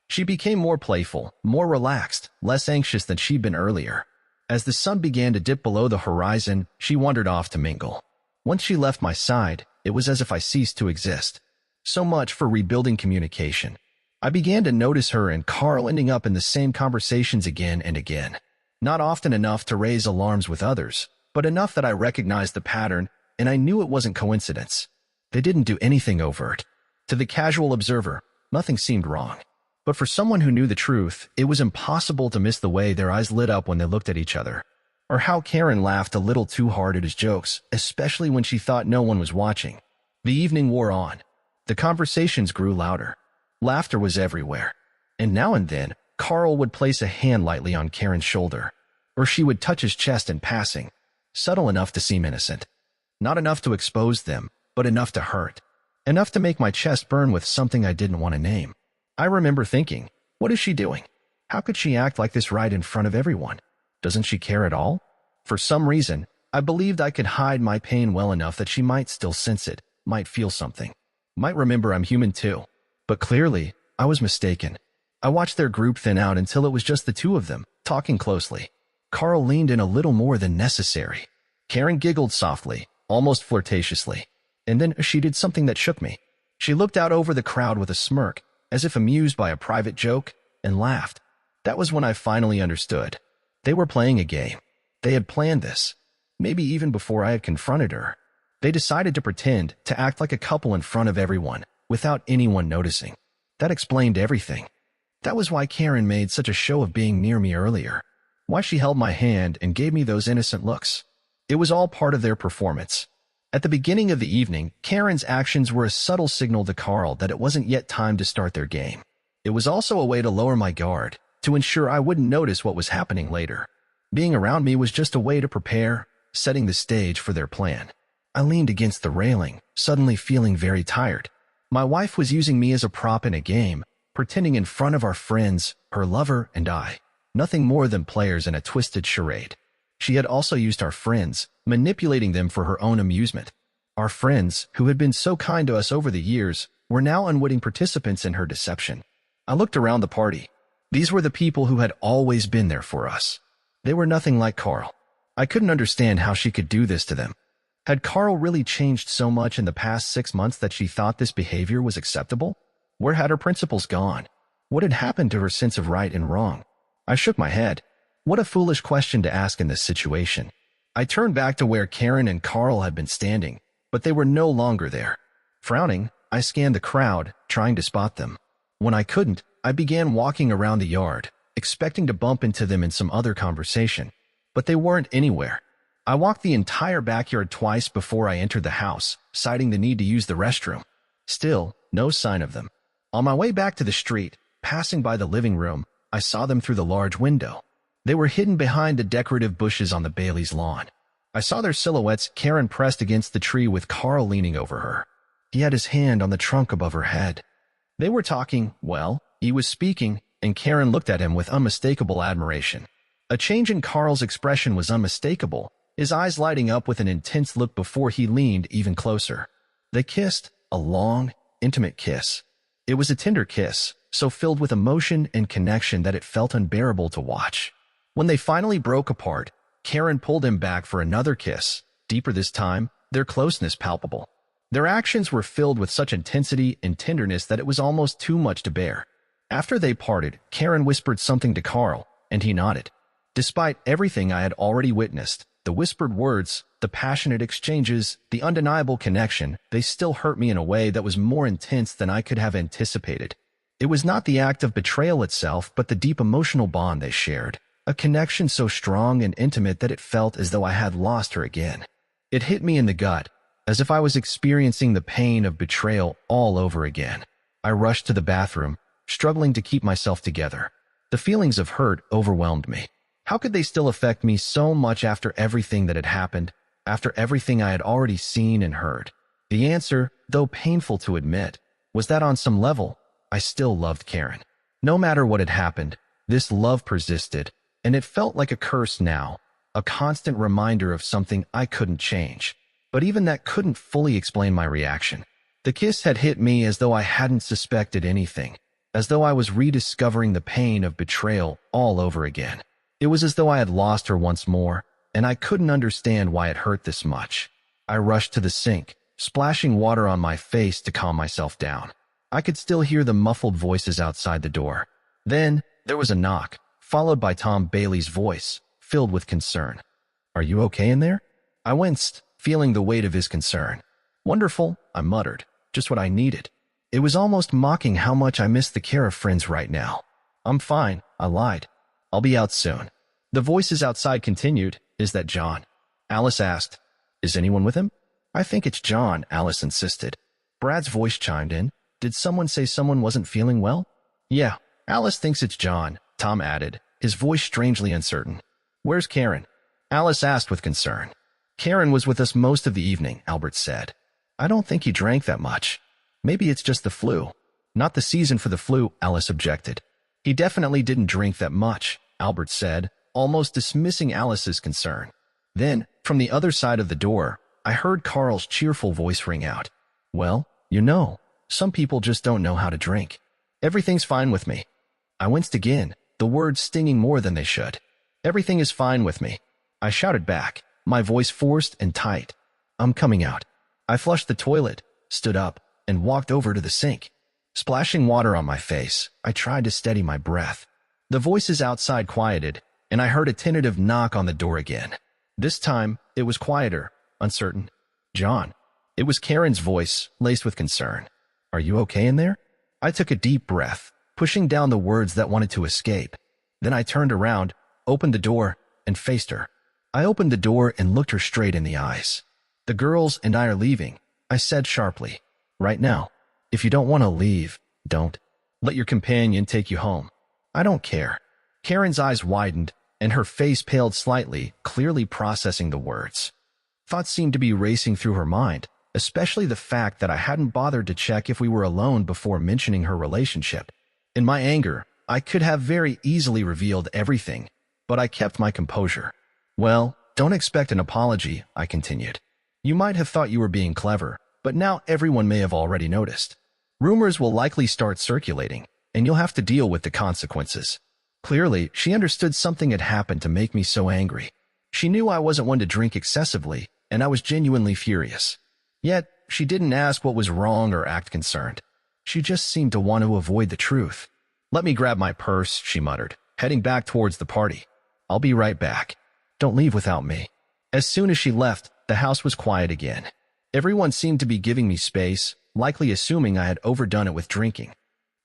She became more playful, more relaxed, less anxious than she'd been earlier. As the sun began to dip below the horizon, she wandered off to mingle. Once she left my side, it was as if I ceased to exist. So much for rebuilding communication. I began to notice her and Carl ending up in the same conversations again and again. Not often enough to raise alarms with others, but enough that I recognized the pattern, and I knew it wasn't coincidence. They didn't do anything overt. To the casual observer, nothing seemed wrong. But for someone who knew the truth, it was impossible to miss the way their eyes lit up when they looked at each other. Or how Karen laughed a little too hard at his jokes, especially when she thought no one was watching. The evening wore on. The conversations grew louder. Laughter was everywhere. And now and then, Carl would place a hand lightly on Karen's shoulder, or she would touch his chest in passing, subtle enough to seem innocent. Not enough to expose them, but enough to hurt. Enough to make my chest burn with something I didn't want to name. I remember thinking, what is she doing? How could she act like this right in front of everyone? Doesn't she care at all? For some reason, I believed I could hide my pain well enough that she might still sense it, might feel something, might remember I'm human too. But clearly, I was mistaken. I watched their group thin out until it was just the two of them, talking closely. Carl leaned in a little more than necessary. Karen giggled softly, almost flirtatiously. And then she did something that shook me. She looked out over the crowd with a smirk, as if amused by a private joke, and laughed. That was when I finally understood. They were playing a game. They had planned this. Maybe even before I had confronted her. They decided to pretend, to act like a couple in front of everyone, without anyone noticing. That explained everything. That was why Karen made such a show of being near me earlier. Why she held my hand and gave me those innocent looks. It was all part of their performance. At the beginning of the evening, Karen's actions were a subtle signal to Carl that it wasn't yet time to start their game. It was also a way to lower my guard, to ensure I wouldn't notice what was happening later. Being around me was just a way to prepare, setting the stage for their plan. I leaned against the railing, suddenly feeling very tired. My wife was using me as a prop in a game, pretending in front of our friends, her lover and I. Nothing more than players in a twisted charade. She had also used our friends, manipulating them for her own amusement. Our friends, who had been so kind to us over the years, were now unwitting participants in her deception. I looked around the party. These were the people who had always been there for us. They were nothing like Carl. I couldn't understand how she could do this to them. Had Carl really changed so much in the past 6 months that she thought this behavior was acceptable? Where had her principles gone? What had happened to her sense of right and wrong? I shook my head. What a foolish question to ask in this situation. I turned back to where Karen and Carl had been standing, but they were no longer there. Frowning, I scanned the crowd, trying to spot them. When I couldn't, I began walking around the yard, expecting to bump into them in some other conversation. But they weren't anywhere. I walked the entire backyard twice before I entered the house, citing the need to use the restroom. Still, no sign of them. On my way back to the street, passing by the living room, I saw them through the large window. They were hidden behind the decorative bushes on the Bailey's lawn. I saw their silhouettes, Karen pressed against the tree with Carl leaning over her. He had his hand on the trunk above her head. They were talking, well, he was speaking, and Karen looked at him with unmistakable admiration. A change in Carl's expression was unmistakable, his eyes lighting up with an intense look before he leaned even closer. They kissed, a long, intimate kiss. It was a tender kiss, so filled with emotion and connection that it felt unbearable to watch. When they finally broke apart, Karen pulled him back for another kiss, deeper this time, their closeness palpable. Their actions were filled with such intensity and tenderness that it was almost too much to bear. After they parted, Karen whispered something to Carl, and he nodded. Despite everything I had already witnessed, the whispered words, the passionate exchanges, the undeniable connection, they still hurt me in a way that was more intense than I could have anticipated. It was not the act of betrayal itself, but the deep emotional bond they shared, a connection so strong and intimate that it felt as though I had lost her again. It hit me in the gut, as if I was experiencing the pain of betrayal all over again. I rushed to the bathroom, struggling to keep myself together. The feelings of hurt overwhelmed me. How could they still affect me so much after everything that had happened, after everything I had already seen and heard? The answer, though painful to admit, was that on some level, I still loved Karen. No matter what had happened, this love persisted, and it felt like a curse now, a constant reminder of something I couldn't change. But even that couldn't fully explain my reaction. The kiss had hit me as though I hadn't suspected anything, as though I was rediscovering the pain of betrayal all over again. It was as though I had lost her once more, and I couldn't understand why it hurt this much. I rushed to the sink, splashing water on my face to calm myself down. I could still hear the muffled voices outside the door. Then, there was a knock, followed by Tom Bailey's voice, filled with concern. "Are you okay in there?" I winced, feeling the weight of his concern. "Wonderful," I muttered, "just what I needed." It was almost mocking how much I missed the care of friends right now. "I'm fine," I lied. "I'll be out soon." The voices outside continued. "Is that John?" Alice asked. "Is anyone with him?" "I think it's John," Alice insisted. Brad's voice chimed in. "Did someone say someone wasn't feeling well?" "Yeah, Alice thinks it's John," Tom added, his voice strangely uncertain. "Where's Karen?" Alice asked with concern. "Karen was with us most of the evening," Albert said. "I don't think he drank that much. Maybe it's just the flu." Not the season for the flu, Alice objected. He definitely didn't drink that much, Albert said, almost dismissing Alice's concern. Then, from the other side of the door, I heard Carl's cheerful voice ring out. Well, some people just don't know how to drink. Everything's fine with me. I winced again, the words stinging more than they should. Everything is fine with me. I shouted back, my voice forced and tight. I'm coming out. I flushed the toilet, stood up, and walked over to the sink. Splashing water on my face, I tried to steady my breath. The voices outside quieted, and I heard a tentative knock on the door again. This time, it was quieter, uncertain. John. It was Karen's voice, laced with concern. Are you okay in there? I took a deep breath, pushing down the words that wanted to escape. Then I turned around, opened the door, and faced her. I opened the door and looked her straight in the eyes. The girls and I are leaving, I said sharply. Right now. If you don't want to leave, don't. Let your companion take you home. I don't care. Karen's eyes widened, and her face paled slightly, clearly processing the words. Thoughts seemed to be racing through her mind, especially the fact that I hadn't bothered to check if we were alone before mentioning her relationship. In my anger, I could have very easily revealed everything, but I kept my composure. Well, don't expect an apology, I continued. You might have thought you were being clever, but now everyone may have already noticed. Rumors will likely start circulating, and you'll have to deal with the consequences. Clearly, she understood something had happened to make me so angry. She knew I wasn't one to drink excessively, and I was genuinely furious. Yet, she didn't ask what was wrong or act concerned. She just seemed to want to avoid the truth. Let me grab my purse, she muttered, heading back towards the party. I'll be right back. Don't leave without me. As soon as she left, the house was quiet again. Everyone seemed to be giving me space, likely assuming I had overdone it with drinking.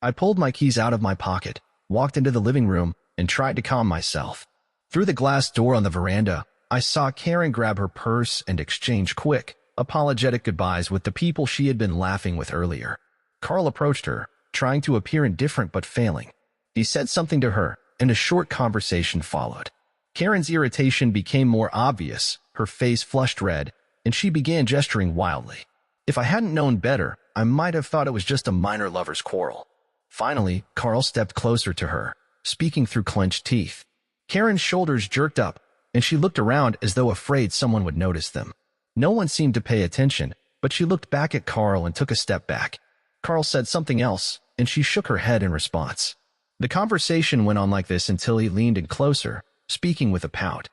I pulled my keys out of my pocket, walked into the living room, and tried to calm myself. Through the glass door on the veranda, I saw Karen grab her purse and exchange quick, apologetic goodbyes with the people she had been laughing with earlier. Carl approached her, trying to appear indifferent but failing. He said something to her, and a short conversation followed. Karen's irritation became more obvious, her face flushed red, and she began gesturing wildly. If I hadn't known better, I might have thought it was just a minor lover's quarrel. Finally, Carl stepped closer to her, speaking through clenched teeth. Karen's shoulders jerked up, and she looked around as though afraid someone would notice them. No one seemed to pay attention, but she looked back at Carl and took a step back. Carl said something else, and she shook her head in response. The conversation went on like this until he leaned in closer, speaking with a pout.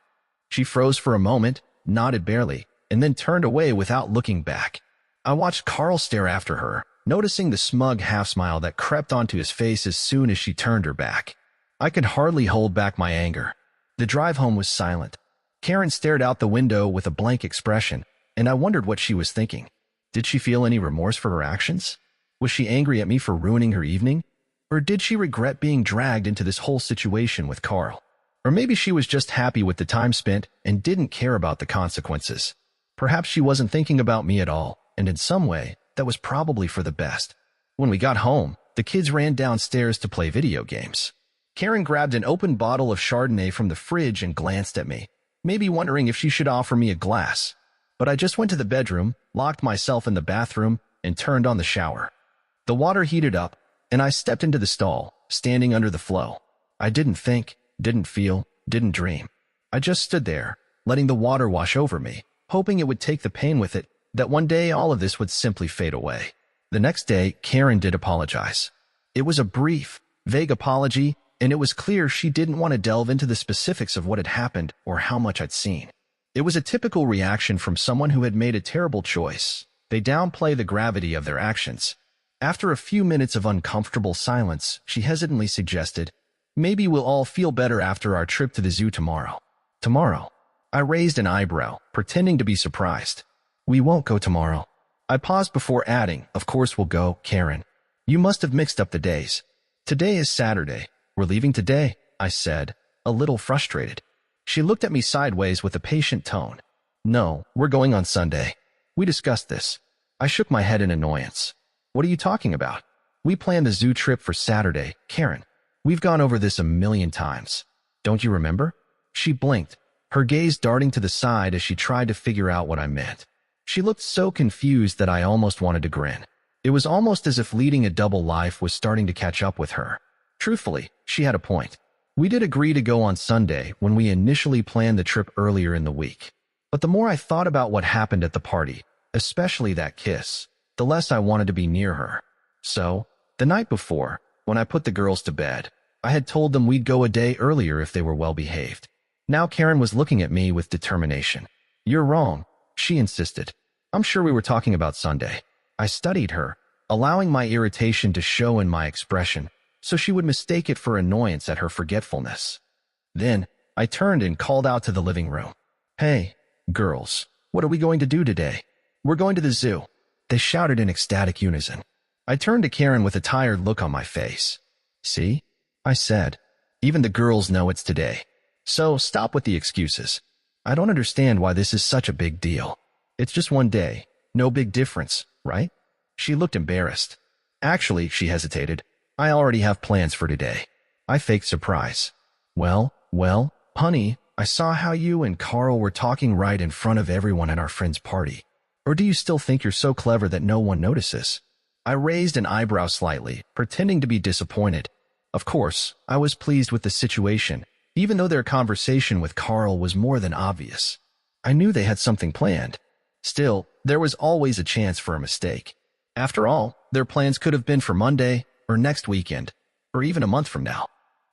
She froze for a moment, nodded barely, and then turned away without looking back. I watched Carl stare after her, noticing the smug half-smile that crept onto his face as soon as she turned her back. I could hardly hold back my anger. The drive home was silent. Karen stared out the window with a blank expression, and I wondered what she was thinking. Did she feel any remorse for her actions? Was she angry at me for ruining her evening? Or did she regret being dragged into this whole situation with Carl? Or maybe she was just happy with the time spent and didn't care about the consequences. Perhaps she wasn't thinking about me at all, and in some way, that was probably for the best. When we got home, the kids ran downstairs to play video games. Karen grabbed an open bottle of Chardonnay from the fridge and glanced at me, maybe wondering if she should offer me a glass. But I just went to the bedroom, locked myself in the bathroom, and turned on the shower. The water heated up, and I stepped into the stall, standing under the flow. I didn't think, didn't feel, didn't dream. I just stood there, letting the water wash over me, hoping it would take the pain with it, that one day all of this would simply fade away. The next day, Karen did apologize. It was a brief, vague apology, and it was clear she didn't want to delve into the specifics of what had happened or how much I'd seen. It was a typical reaction from someone who had made a terrible choice. They downplay the gravity of their actions. After a few minutes of uncomfortable silence, she hesitantly suggested, "Maybe we'll all feel better after our trip to the zoo tomorrow." Tomorrow? I raised an eyebrow, pretending to be surprised. "We won't go tomorrow." I paused before adding, "Of course we'll go, Karen. You must have mixed up the days. Today is Saturday. We're leaving today," I said, a little frustrated. She looked at me sideways with a patient tone. "No, we're going on Sunday. We discussed this." I shook my head in annoyance. "What are you talking about? We planned the zoo trip for Saturday, Karen. We've gone over this a million times. Don't you remember?" She blinked, her gaze darting to the side as she tried to figure out what I meant. She looked so confused that I almost wanted to grin. It was almost as if leading a double life was starting to catch up with her. Truthfully, she had a point. We did agree to go on Sunday when we initially planned the trip earlier in the week. But the more I thought about what happened at the party, especially that kiss, the less I wanted to be near her. So, the night before, when I put the girls to bed, I had told them we'd go a day earlier if they were well behaved. Now Karen was looking at me with determination. "You're wrong," she insisted. "I'm sure we were talking about Sunday." I studied her, allowing my irritation to show in my expression, so she would mistake it for annoyance at her forgetfulness. Then, I turned and called out to the living room. "Hey, girls, what are we going to do today?" "We're going to the zoo," they shouted in ecstatic unison. I turned to Karen with a tired look on my face. "See?" I said. "Even the girls know it's today. So stop with the excuses. I don't understand why this is such a big deal. It's just one day. No big difference, right?" She looked embarrassed. Actually, she hesitated. "I already have plans for today." I faked surprise. Well, honey, I saw how you and Carl were talking right in front of everyone at our friend's party. Or do you still think you're so clever that no one notices?" I raised an eyebrow slightly, pretending to be disappointed. Of course, I was pleased with the situation, even though their conversation with Carl was more than obvious. I knew they had something planned. Still, there was always a chance for a mistake. After all, their plans could have been for Monday, or next weekend, or even a month from now.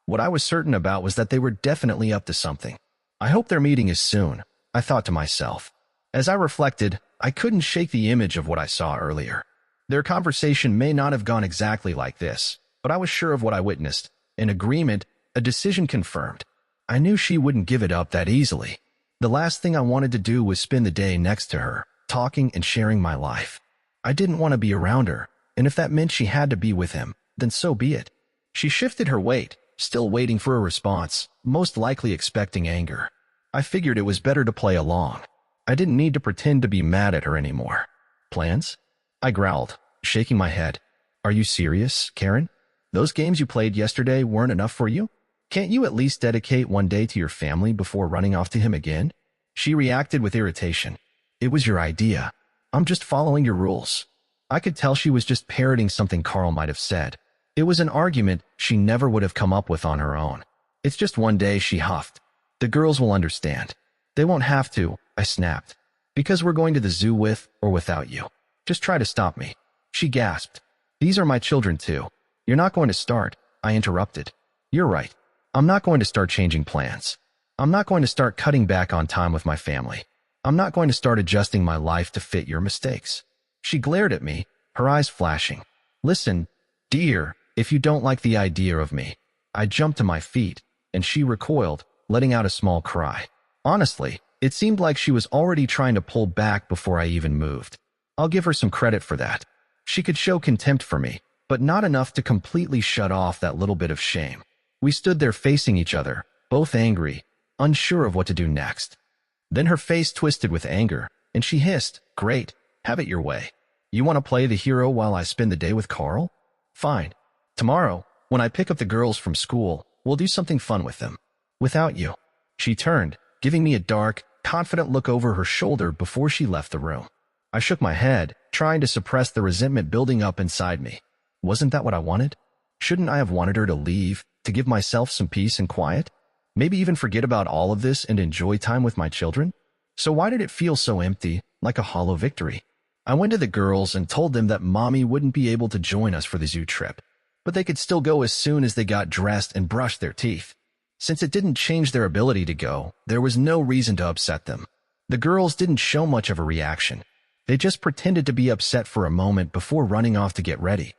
What I was certain about was that they were definitely up to something. I hope their meeting is soon, I thought to myself. As I reflected, I couldn't shake the image of what I saw earlier. Their conversation may not have gone exactly like this, but I was sure of what I witnessed. An agreement, a decision confirmed. I knew she wouldn't give it up that easily. The last thing I wanted to do was spend the day next to her, talking and sharing my life. I didn't want to be around her, and if that meant she had to be with him, then so be it. She shifted her weight, still waiting for a response, most likely expecting anger. I figured it was better to play along. I didn't need to pretend to be mad at her anymore. "Plans?" I growled, shaking my head. "Are you serious, Karen? Those games you played yesterday weren't enough for you? Can't you at least dedicate one day to your family before running off to him again?" She reacted with irritation. "It was your idea. I'm just following your rules." I could tell she was just parroting something Carl might have said. It was an argument she never would have come up with on her own. "It's just one day," she huffed. "The girls will understand." "They won't have to," I snapped. "Because we're going to the zoo with or without you. Just try to stop me." She gasped. "These are my children too." "You're not going to start," I interrupted. "You're right. I'm not going to start changing plans. I'm not going to start cutting back on time with my family. I'm not going to start adjusting my life to fit your mistakes." She glared at me, her eyes flashing. "Listen, dear, if you don't like the idea of me." I jumped to my feet, and she recoiled, letting out a small cry. Honestly, it seemed like she was already trying to pull back before I even moved. I'll give her some credit for that. She could show contempt for me, but not enough to completely shut off that little bit of shame. We stood there facing each other, both angry, unsure of what to do next. Then her face twisted with anger, and she hissed, "Great, have it your way. You want to play the hero while I spend the day with Carl? Fine. Tomorrow, when I pick up the girls from school, we'll do something fun with them. Without you." She turned, giving me a dark, confident look over her shoulder before she left the room. I shook my head, trying to suppress the resentment building up inside me. Wasn't that what I wanted? Shouldn't I have wanted her to leave, to give myself some peace and quiet? Maybe even forget about all of this and enjoy time with my children? So why did it feel so empty, like a hollow victory? I went to the girls and told them that Mommy wouldn't be able to join us for the zoo trip, but they could still go as soon as they got dressed and brushed their teeth. Since it didn't change their ability to go, there was no reason to upset them. The girls didn't show much of a reaction. They just pretended to be upset for a moment before running off to get ready.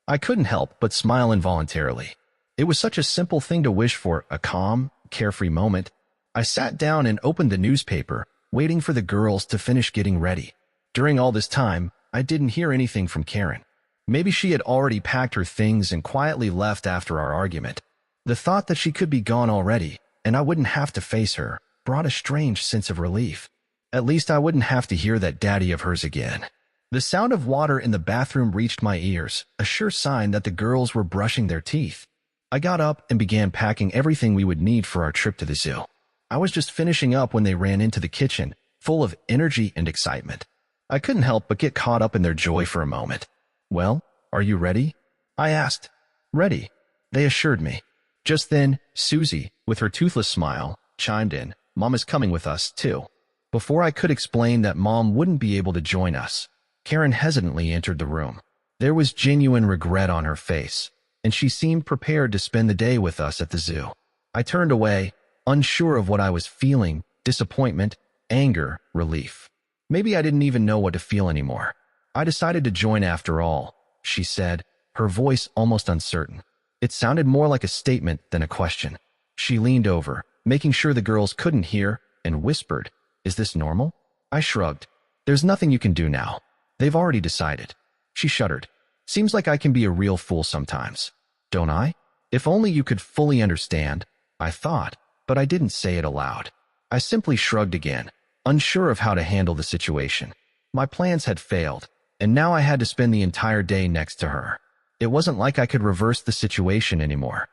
I couldn't help but smile involuntarily. It was such a simple thing to wish for, a calm, carefree moment. I sat down and opened the newspaper, waiting for the girls to finish getting ready. During all this time, I didn't hear anything from Karen. Maybe she had already packed her things and quietly left after our argument. The thought that she could be gone already, and I wouldn't have to face her, brought a strange sense of relief. At least I wouldn't have to hear that daddy of hers again. The sound of water in the bathroom reached my ears, a sure sign that the girls were brushing their teeth. I got up and began packing everything we would need for our trip to the zoo. I was just finishing up when they ran into the kitchen, full of energy and excitement. I couldn't help but get caught up in their joy for a moment. "Well, are you ready?" I asked. "Ready," they assured me. Just then, Susie, with her toothless smile, chimed in, "Mom is coming with us, too." Before I could explain that Mom wouldn't be able to join us, Karen hesitantly entered the room. There was genuine regret on her face, and she seemed prepared to spend the day with us at the zoo. I turned away, unsure of what I was feeling: disappointment, anger, relief. Maybe I didn't even know what to feel anymore. "I decided to join after all," she said, her voice almost uncertain. It sounded more like a statement than a question. She leaned over, making sure the girls couldn't hear, and whispered, "Is this normal?" I shrugged. "There's nothing you can do now. They've already decided." She shuddered. "Seems like I can be a real fool sometimes. Don't I?" "If only you could fully understand," I thought, but I didn't say it aloud. I simply shrugged again, unsure of how to handle the situation. My plans had failed, and now I had to spend the entire day next to her. It wasn't like I could reverse the situation anymore.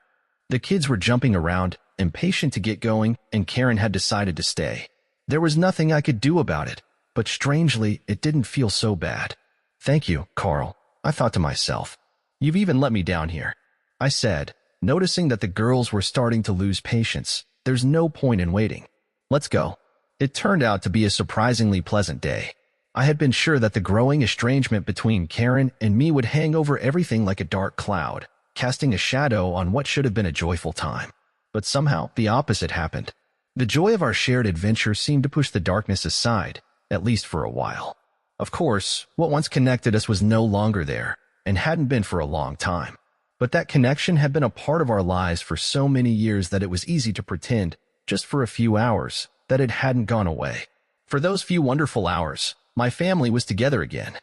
The kids were jumping around, impatient to get going, and Karen had decided to stay. There was nothing I could do about it, but strangely, it didn't feel so bad. "Thank you, Carl," I thought to myself. "You've even let me down here," I said, noticing that the girls were starting to lose patience. "There's no point in waiting. Let's go." It turned out to be a surprisingly pleasant day. I had been sure that the growing estrangement between Karen and me would hang over everything like a dark cloud, casting a shadow on what should have been a joyful time. But somehow, the opposite happened. The joy of our shared adventure seemed to push the darkness aside, at least for a while. Of course, what once connected us was no longer there, and hadn't been for a long time. But that connection had been a part of our lives for so many years that it was easy to pretend, just for a few hours, that it hadn't gone away. For those few wonderful hours, my family was together again.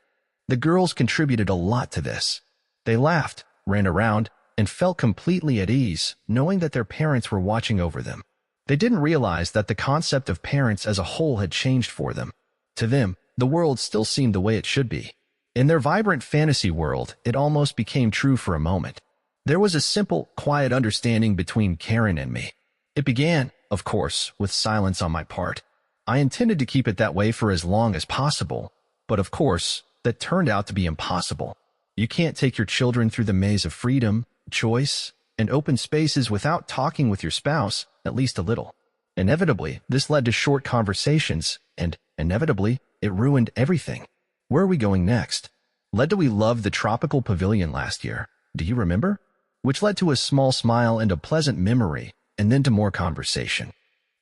The girls contributed a lot to this. They laughed, ran around, and felt completely at ease, knowing that their parents were watching over them. They didn't realize that the concept of parents as a whole had changed for them. To them, the world still seemed the way it should be. In their vibrant fantasy world, it almost became true for a moment. There was a simple, quiet understanding between Karen and me. It began, of course, with silence on my part. I intended to keep it that way for as long as possible, but of course, that turned out to be impossible. You can't take your children through the maze of freedom, choice, and open spaces without talking with your spouse, at least a little. Inevitably, this led to short conversations, and inevitably, it ruined everything. Where are we going next? Led to we loved the tropical pavilion last year. Do you remember? Which led to a small smile and a pleasant memory, and then to more conversation.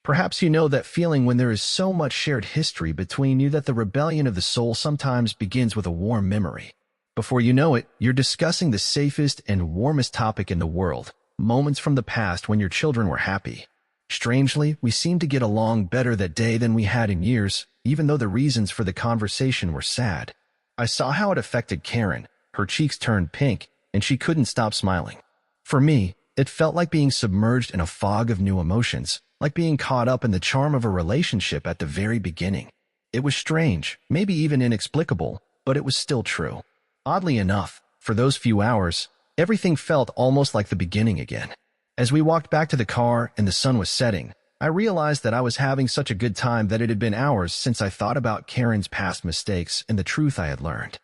Perhaps you know that feeling when there is so much shared history between you that the rebellion of the soul sometimes begins with a warm memory. Before you know it, you're discussing the safest and warmest topic in the world, moments from the past when your children were happy. Strangely, we seemed to get along better that day than we had in years, even though the reasons for the conversation were sad. I saw how it affected Karen. Her cheeks turned pink, and she couldn't stop smiling. For me, it felt like being submerged in a fog of new emotions, like being caught up in the charm of a relationship at the very beginning. It was strange, maybe even inexplicable, but it was still true. Oddly enough, for those few hours, everything felt almost like the beginning again. As we walked back to the car and the sun was setting, I realized that I was having such a good time that it had been hours since I thought about Karen's past mistakes and the truth I had learned.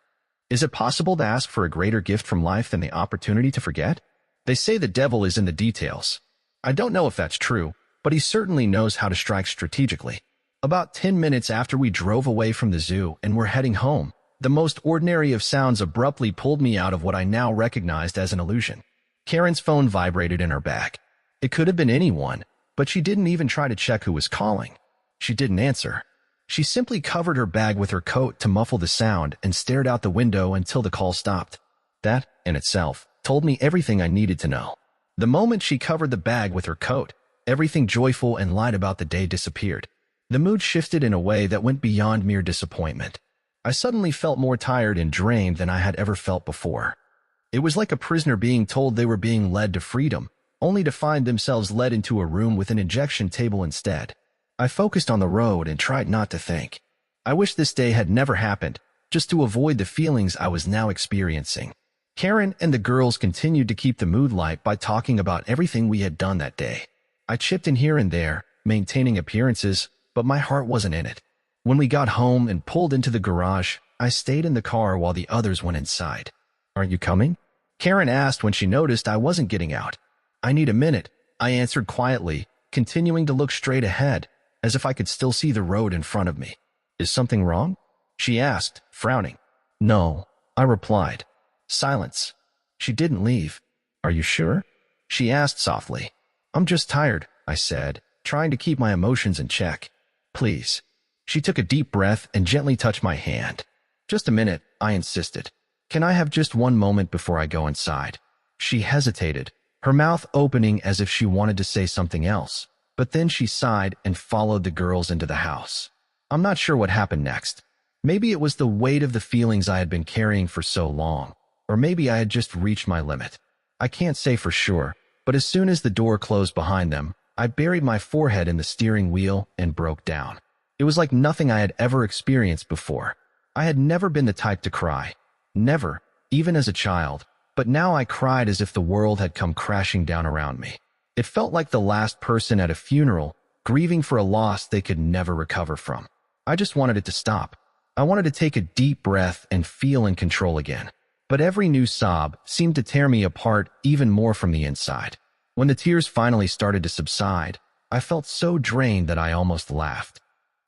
Is it possible to ask for a greater gift from life than the opportunity to forget? They say the devil is in the details. I don't know if that's true, but he certainly knows how to strike strategically. About 10 minutes after we drove away from the zoo and were heading home, the most ordinary of sounds abruptly pulled me out of what I now recognized as an illusion. Karen's phone vibrated in her bag. It could have been anyone, but she didn't even try to check who was calling. She didn't answer. She simply covered her bag with her coat to muffle the sound and stared out the window until the call stopped. That, in itself, told me everything I needed to know. The moment she covered the bag with her coat, everything joyful and light about the day disappeared. The mood shifted in a way that went beyond mere disappointment. I suddenly felt more tired and drained than I had ever felt before. It was like a prisoner being told they were being led to freedom, only to find themselves led into a room with an injection table instead. I focused on the road and tried not to think. I wish this day had never happened, just to avoid the feelings I was now experiencing. Karen and the girls continued to keep the mood light by talking about everything we had done that day. I chipped in here and there, maintaining appearances, but my heart wasn't in it. When we got home and pulled into the garage, I stayed in the car while the others went inside. Aren't you coming? Karen asked when she noticed I wasn't getting out. I need a minute, I answered quietly, continuing to look straight ahead, as if I could still see the road in front of me. Is something wrong? She asked, frowning. No, I replied. Silence. She didn't leave. Are you sure? She asked softly. I'm just tired, I said, trying to keep my emotions in check. Please. She took a deep breath and gently touched my hand. Just a minute, I insisted. Can I have just one moment before I go inside? She hesitated, her mouth opening as if she wanted to say something else, but then she sighed and followed the girls into the house. I'm not sure what happened next. Maybe it was the weight of the feelings I had been carrying for so long, or maybe I had just reached my limit. I can't say for sure, but as soon as the door closed behind them, I buried my forehead in the steering wheel and broke down. It was like nothing I had ever experienced before. I had never been the type to cry. Never, even as a child, but now I cried as if the world had come crashing down around me. It felt like the last person at a funeral, grieving for a loss they could never recover from. I just wanted it to stop. I wanted to take a deep breath and feel in control again. But every new sob seemed to tear me apart even more from the inside. When the tears finally started to subside, I felt so drained that I almost laughed.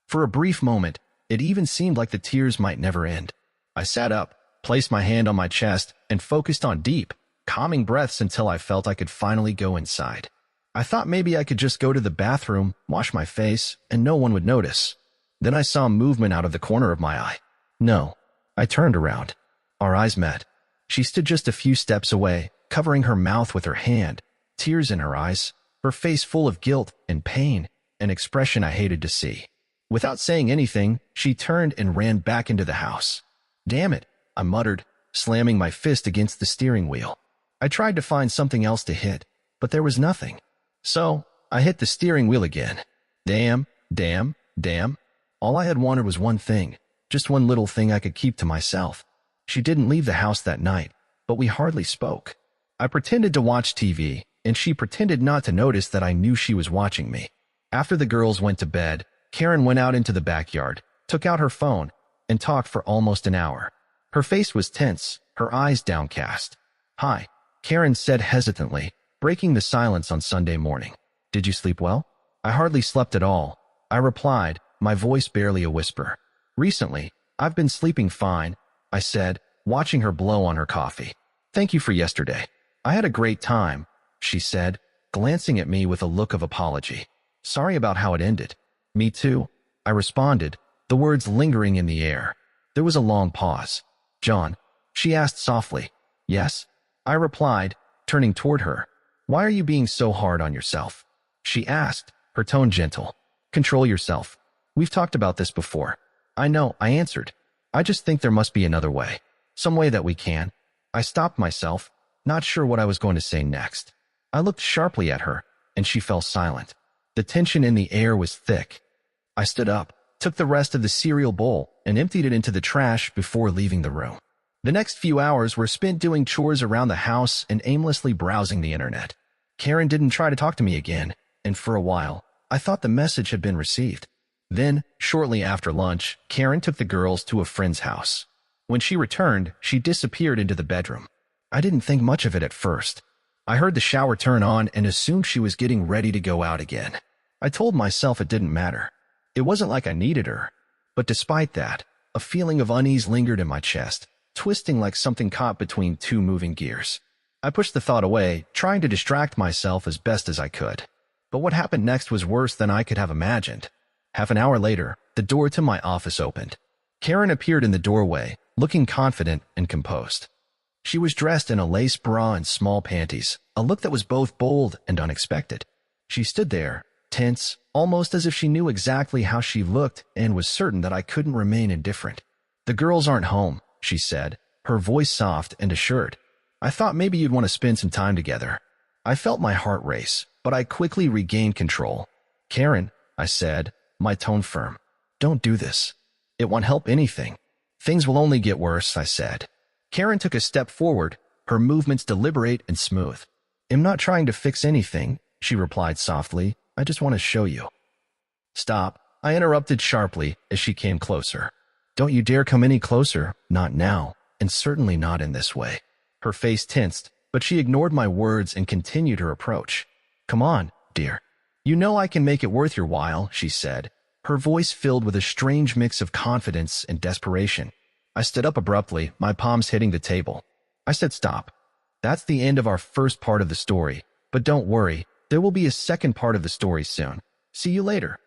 For a brief moment, it even seemed like the tears might never end. I sat up, placed my hand on my chest, and focused on deep, calming breaths until I felt I could finally go inside. I thought maybe I could just go to the bathroom, wash my face, and no one would notice. Then I saw movement out of the corner of my eye. No. I turned around. Our eyes met. She stood just a few steps away, covering her mouth with her hand, tears in her eyes, her face full of guilt and pain, an expression I hated to see. Without saying anything, she turned and ran back into the house. Damn it, I muttered, slamming my fist against the steering wheel. I tried to find something else to hit, but there was nothing. So, I hit the steering wheel again. Damn, damn, damn. All I had wanted was one thing, just one little thing I could keep to myself. She didn't leave the house that night, but we hardly spoke. I pretended to watch TV, and she pretended not to notice that I knew she was watching me. After the girls went to bed, Karen went out into the backyard, took out her phone, and talked for almost an hour. Her face was tense, her eyes downcast. Hi, Karen said hesitantly, breaking the silence on Sunday morning. Did you sleep well? I hardly slept at all, I replied, my voice barely a whisper. Recently, I've been sleeping fine, I said, watching her blow on her coffee. Thank you for yesterday. I had a great time, she said, glancing at me with a look of apology. Sorry about how it ended. Me too, I responded, the words lingering in the air. There was a long pause. John, she asked softly. Yes, I replied, turning toward her. Why are you being so hard on yourself? She asked, her tone gentle. Control yourself. We've talked about this before. I know, I answered. I just think there must be another way. Some way that we can. I stopped myself, not sure what I was going to say next. I looked sharply at her, and she fell silent. The tension in the air was thick. I stood up, took the rest of the cereal bowl, and emptied it into the trash before leaving the room. The next few hours were spent doing chores around the house and aimlessly browsing the internet. Karen didn't try to talk to me again, and for a while, I thought the message had been received. Then, shortly after lunch, Karen took the girls to a friend's house. When she returned, she disappeared into the bedroom. I didn't think much of it at first. I heard the shower turn on and assumed she was getting ready to go out again. I told myself it didn't matter. It wasn't like I needed her. But despite that, a feeling of unease lingered in my chest, twisting like something caught between two moving gears. I pushed the thought away, trying to distract myself as best as I could. But what happened next was worse than I could have imagined. Half an hour later, the door to my office opened. Karen appeared in the doorway, looking confident and composed. She was dressed in a lace bra and small panties, a look that was both bold and unexpected. She stood there, tense, almost as if she knew exactly how she looked and was certain that I couldn't remain indifferent. The girls aren't home, she said, her voice soft and assured. I thought maybe you'd want to spend some time together. I felt my heart race, but I quickly regained control. Karen, I said, my tone firm. Don't do this. It won't help anything. Things will only get worse, I said. Karen took a step forward, her movements deliberate and smooth. I'm not trying to fix anything, she replied softly. I just want to show you. Stop, I interrupted sharply as she came closer. Don't you dare come any closer, not now, and certainly not in this way. Her face tensed, but she ignored my words and continued her approach. "Come on, dear. You know I can make it worth your while," she said, her voice filled with a strange mix of confidence and desperation. I stood up abruptly, my palms hitting the table. I said, "Stop. That's the end of our first part of the story. But don't worry, there will be a second part of the story soon. See you later."